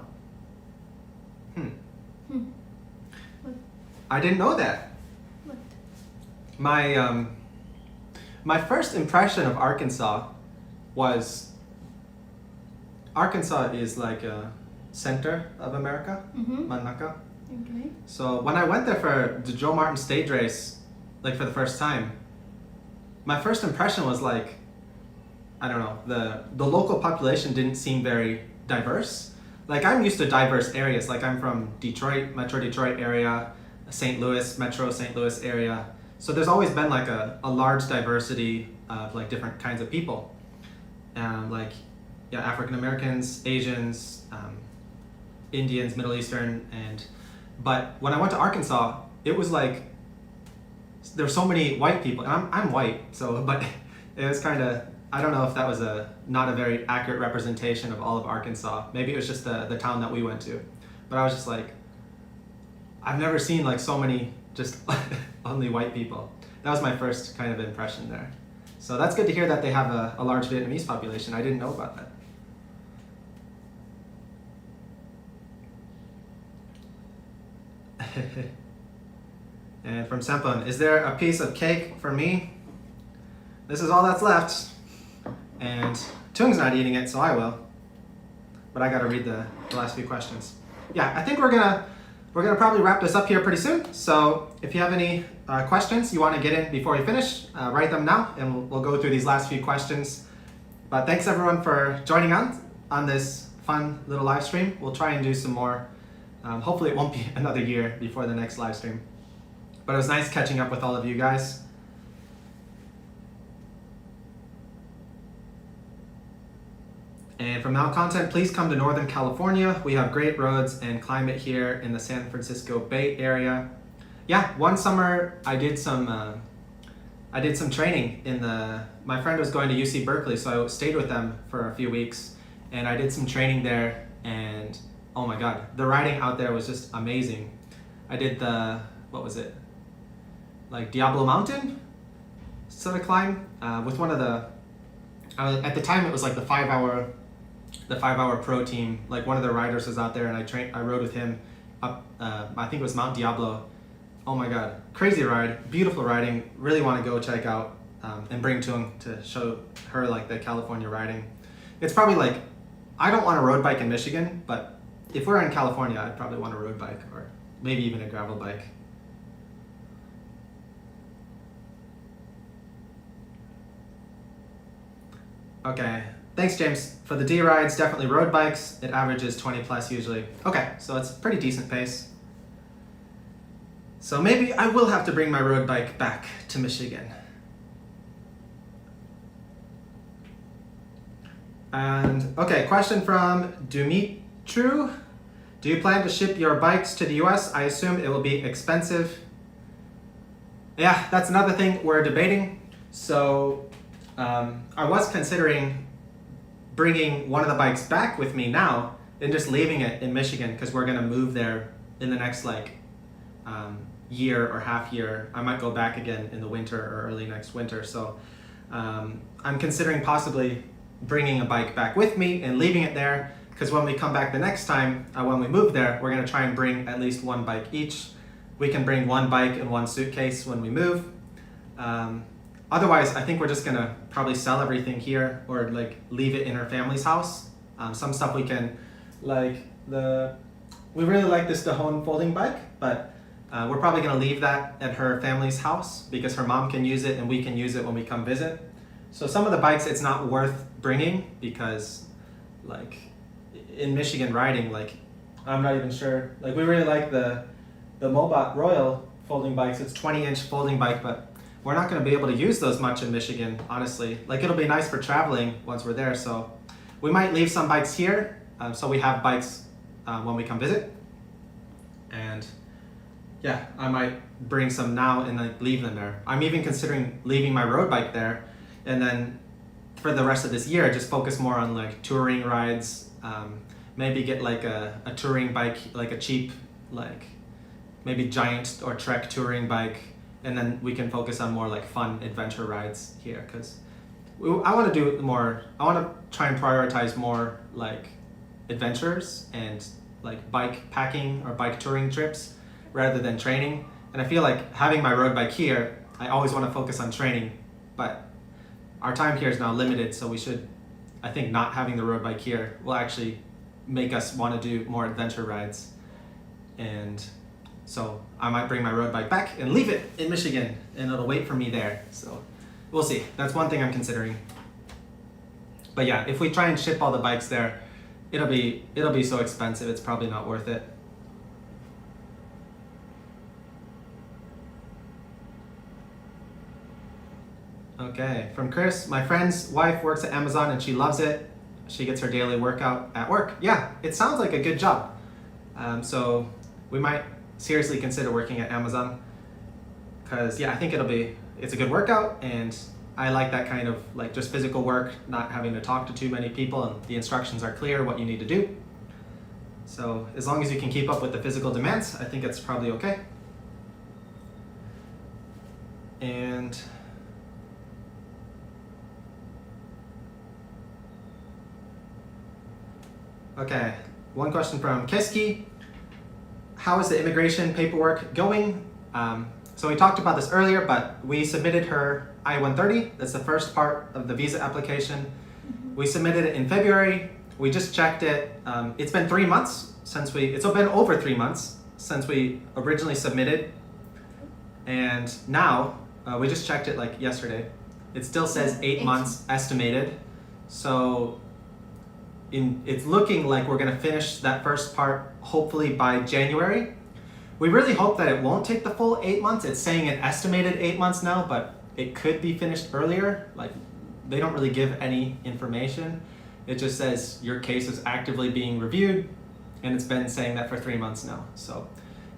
What? I didn't know that. What? My first impression of Arkansas was Arkansas is like a center of America, Manaka. Okay. So when I went there for the Joe Martin stage race, like for the first time, my first impression was like, I don't know, the local population didn't seem very diverse. Like, I'm used to diverse areas. Like, I'm from Detroit, Metro Detroit area, St. Louis, Metro St. Louis area. So there's always been like a large diversity of like different kinds of people. Like, yeah, African Americans, Asians, Indians, Middle Eastern, but when I went to Arkansas, it was like there's so many white people, and I'm white, so, but it was kind of, I don't know if that was not a very accurate representation of all of Arkansas. Maybe it was just the town that we went to, but I was just like, I've never seen like so many just only white people. That was my first kind of impression there. So that's good to hear that they have a large Vietnamese population. I didn't know about that. And from Sempon, is there a piece of cake for me? This is all that's left. And Thuong's not eating it, so I will. But I gotta read the last few questions. Yeah, I think we're gonna probably wrap this up here pretty soon. So if you have any questions you want to get in before we finish, write them now, and we'll go through these last few questions. But thanks everyone for joining on this fun little live stream. We'll try and do some more. Hopefully it won't be another year before the next live stream. But it was nice catching up with all of you guys. And from Now Content, please come to Northern California. We have great roads and climate here in the San Francisco Bay Area. Yeah, one summer I did some training my friend was going to UC Berkeley, so I stayed with them for a few weeks, and I did some training there, and oh my God, the riding out there was just amazing. I did what was it? Like Diablo Mountain sort of climb with one of at the time it was like the 5 hour pro team. Like, one of the riders was out there, and I rode with him up, I think it was Mount Diablo. Oh my God, crazy ride, beautiful riding. Really want to go check out and bring Thuong to show her like the California riding. It's probably like, I don't want a road bike in Michigan, but if we're in California, I'd probably want a road bike, or maybe even a gravel bike. Okay, thanks James. For the D rides, definitely road bikes. It averages 20 plus usually. Okay, so it's a pretty decent pace. So maybe I will have to bring my road bike back to Michigan. And okay, question from Dumitru. Do you plan to ship your bikes to the US? I assume it will be expensive. Yeah, that's another thing we're debating. So I was considering bringing one of the bikes back with me now and just leaving it in Michigan because we're gonna move there in the next year or half year. I might go back again in the winter or early next winter. So I'm considering possibly bringing a bike back with me and leaving it there, because when we come back the next time, when we move there, we're gonna try and bring at least one bike each. We can bring one bike and one suitcase when we move. Otherwise, I think we're just gonna probably sell everything here or like leave it in her family's house. Some stuff we can, we really like this Thuong folding bike, but we're probably gonna leave that at her family's house because her mom can use it and we can use it when we come visit. So some of the bikes it's not worth bringing because like in Michigan riding, like I'm not even sure, like we really like the Mobot Royal folding bikes. It's 20-inch folding bike, but we're not going to be able to use those much in Michigan, honestly. Like it'll be nice for traveling once we're there, so we might leave some bikes here so we have bikes when we come visit. And yeah, I might bring some now and like leave them there. I'm even considering leaving my road bike there, and then for the rest of this year just focus more on like touring rides, maybe get like a touring bike, like a cheap like maybe Giant or Trek touring bike, and then we can focus on more like fun adventure rides here because I want to do more. I want to try and prioritize more like adventures and like bike packing or bike touring trips rather than training. And I feel like having my road bike here, I always want to focus on training, but our time here is now limited, so we should, I think not having the road bike here will actually make us want to do more adventure rides. And so I might bring my road bike back and leave it in Michigan and it'll wait for me there. So we'll see. That's one thing I'm considering. But yeah, if we try and ship all the bikes there, it'll be so expensive, it's probably not worth it. Okay, from Chris, my friend's wife works at Amazon and she loves it. She gets her daily workout at work. Yeah, it sounds like a good job. So we might seriously consider working at Amazon because yeah, I think it's a good workout and I like that kind of like just physical work, not having to talk to too many people, and the instructions are clear what you need to do. So as long as you can keep up with the physical demands, I think it's probably okay. And okay, one question from Keski. How is the immigration paperwork going? So we talked about this earlier, but we submitted her I-130. That's the first part of the visa application. We submitted it in February. We just checked it. It's been 3 months since it's been over 3 months since we originally submitted. And now, we just checked it like yesterday. It still says 8 months estimated. So it's looking like we're gonna finish that first part hopefully by January. We really hope that it won't take the full 8 months. It's saying an estimated 8 months now, but it could be finished earlier. Like they don't really give any information. It just says your case is actively being reviewed, and it's been saying that for 3 months now. So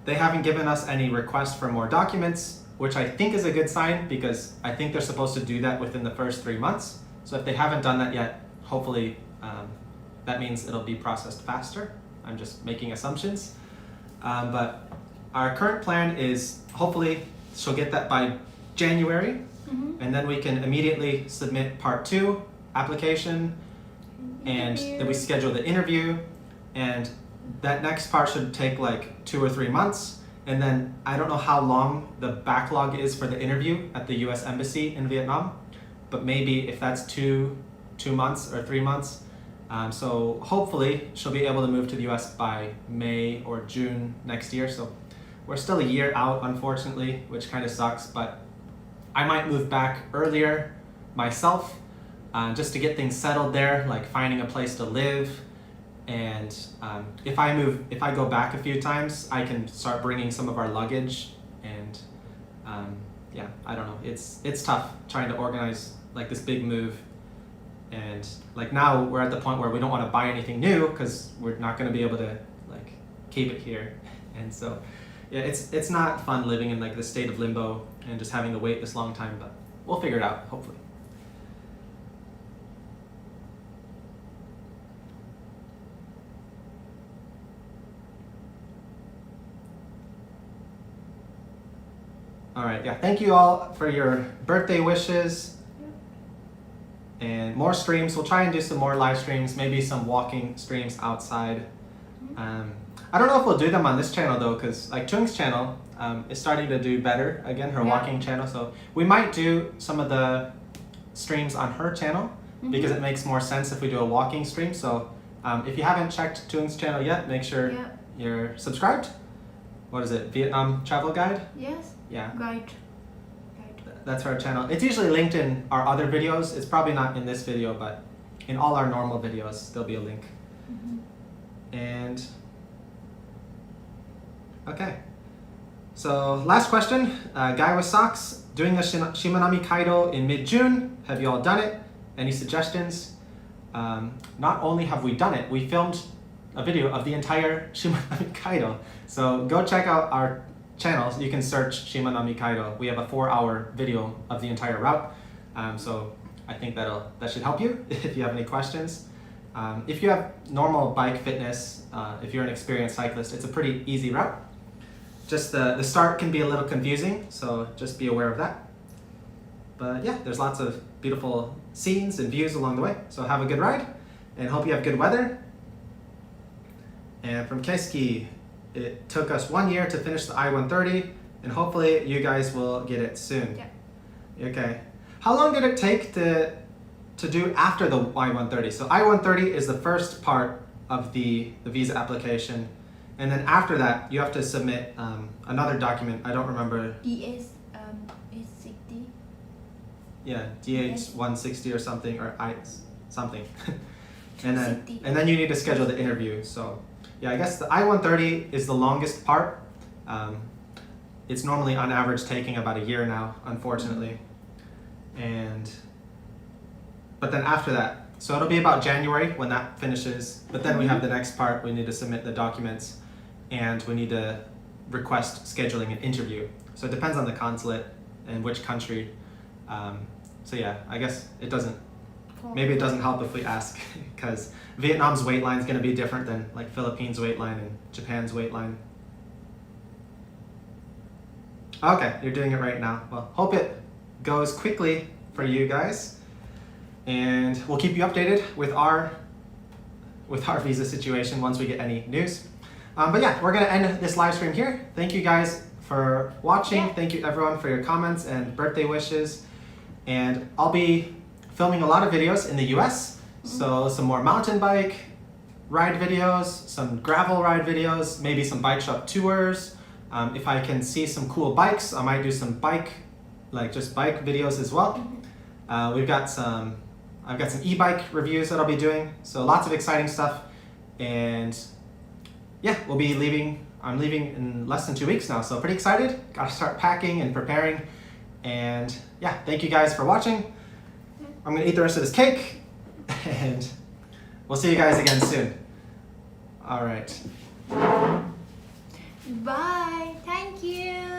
they haven't given us any requests for more documents, which I think is a good sign because I think they're supposed to do that within the first 3 months. So if they haven't done that yet, hopefully that means it'll be processed faster. I'm just making assumptions. But our current plan is hopefully she'll get that by January, and then we can immediately submit part 2 application, and then we schedule the interview, and that next part should take like 2 or 3 months. And then I don't know how long the backlog is for the interview at the US Embassy in Vietnam, but maybe if that's 2 months or 3 months. So hopefully she'll be able to move to the US by May or June next year. So we're still a year out, unfortunately, which kind of sucks, but I might move back earlier myself just to get things settled there, like finding a place to live. And if I go back a few times, I can start bringing some of our luggage. And yeah, I don't know, it's tough trying to organize like this big move. And like now we're at the point where we don't want to buy anything new because we're not going to be able to like keep it here. And so yeah, it's not fun living in like the state of limbo and just having to wait this long time, but we'll figure it out hopefully. All right, yeah. Thank you all for your birthday wishes. And more streams. We'll try and do some more live streams, maybe some walking streams outside. I don't know if we'll do them on this channel though, because like Thuong's channel is starting to do better again, her walking channel. So we might do some of the streams on her channel because it makes more sense if we do a walking stream. So if you haven't checked Thuong's channel yet, make sure you're subscribed. What is it? Vietnam Travel Guide? Yes. Yeah. Guide. That's her channel. It's usually linked in our other videos. It's probably not in this video, but in all our normal videos, there'll be a link. And okay. So last question, guy with socks, doing the Shimanami Kaido in mid-June. Have you all done it? Any suggestions? Not only have we done it, we filmed a video of the entire Shimanami Kaido. So go check out our channels. You can search Shimanami Kaido. We have a 4-hour video of the entire route. So I think that should help you if you have any questions. If you have normal bike fitness, if you're an experienced cyclist, it's a pretty easy route. Just the start can be a little confusing, so just be aware of that. But yeah, there's lots of beautiful scenes and views along the way. So have a good ride and hope you have good weather. And from Keski, it took us 1 year to finish the I-130 and hopefully you guys will get it soon. Yeah. Okay. How long did it take to do after the I-130? So I-130 is the first part of the visa application. And then after that, you have to submit another document. I don't remember. ES 60. Yeah, DH 160 or something, or something. and then you need to schedule the interview. So yeah, I guess the I-130 is the longest part. It's normally on average taking about a year now, unfortunately. But then after that, so it'll be about January when that finishes. But then we have the next part. We need to submit the documents and we need to request scheduling an interview. So it depends on the consulate and which country. So yeah, I guess maybe it doesn't help if we ask because Vietnam's wait line is going to be different than like Philippines wait line and Japan's wait line. Okay, you're doing it right now. Well, hope it goes quickly for you guys. And we'll keep you updated with our visa situation once we get any news. But yeah, we're gonna end this live stream here. Thank you guys for watching. Thank you everyone for your comments and birthday wishes. And I'll be filming a lot of videos in the US. So some more mountain bike ride videos, some gravel ride videos, maybe some bike shop tours. If I can see some cool bikes, I might do some bike videos as well. I've got some e-bike reviews that I'll be doing. So lots of exciting stuff. And yeah, I'm leaving in less than 2 weeks now. So pretty excited. Gotta start packing and preparing. And yeah, thank you guys for watching. I'm gonna eat the rest of this cake and we'll see you guys again soon. All right. Bye. Thank you.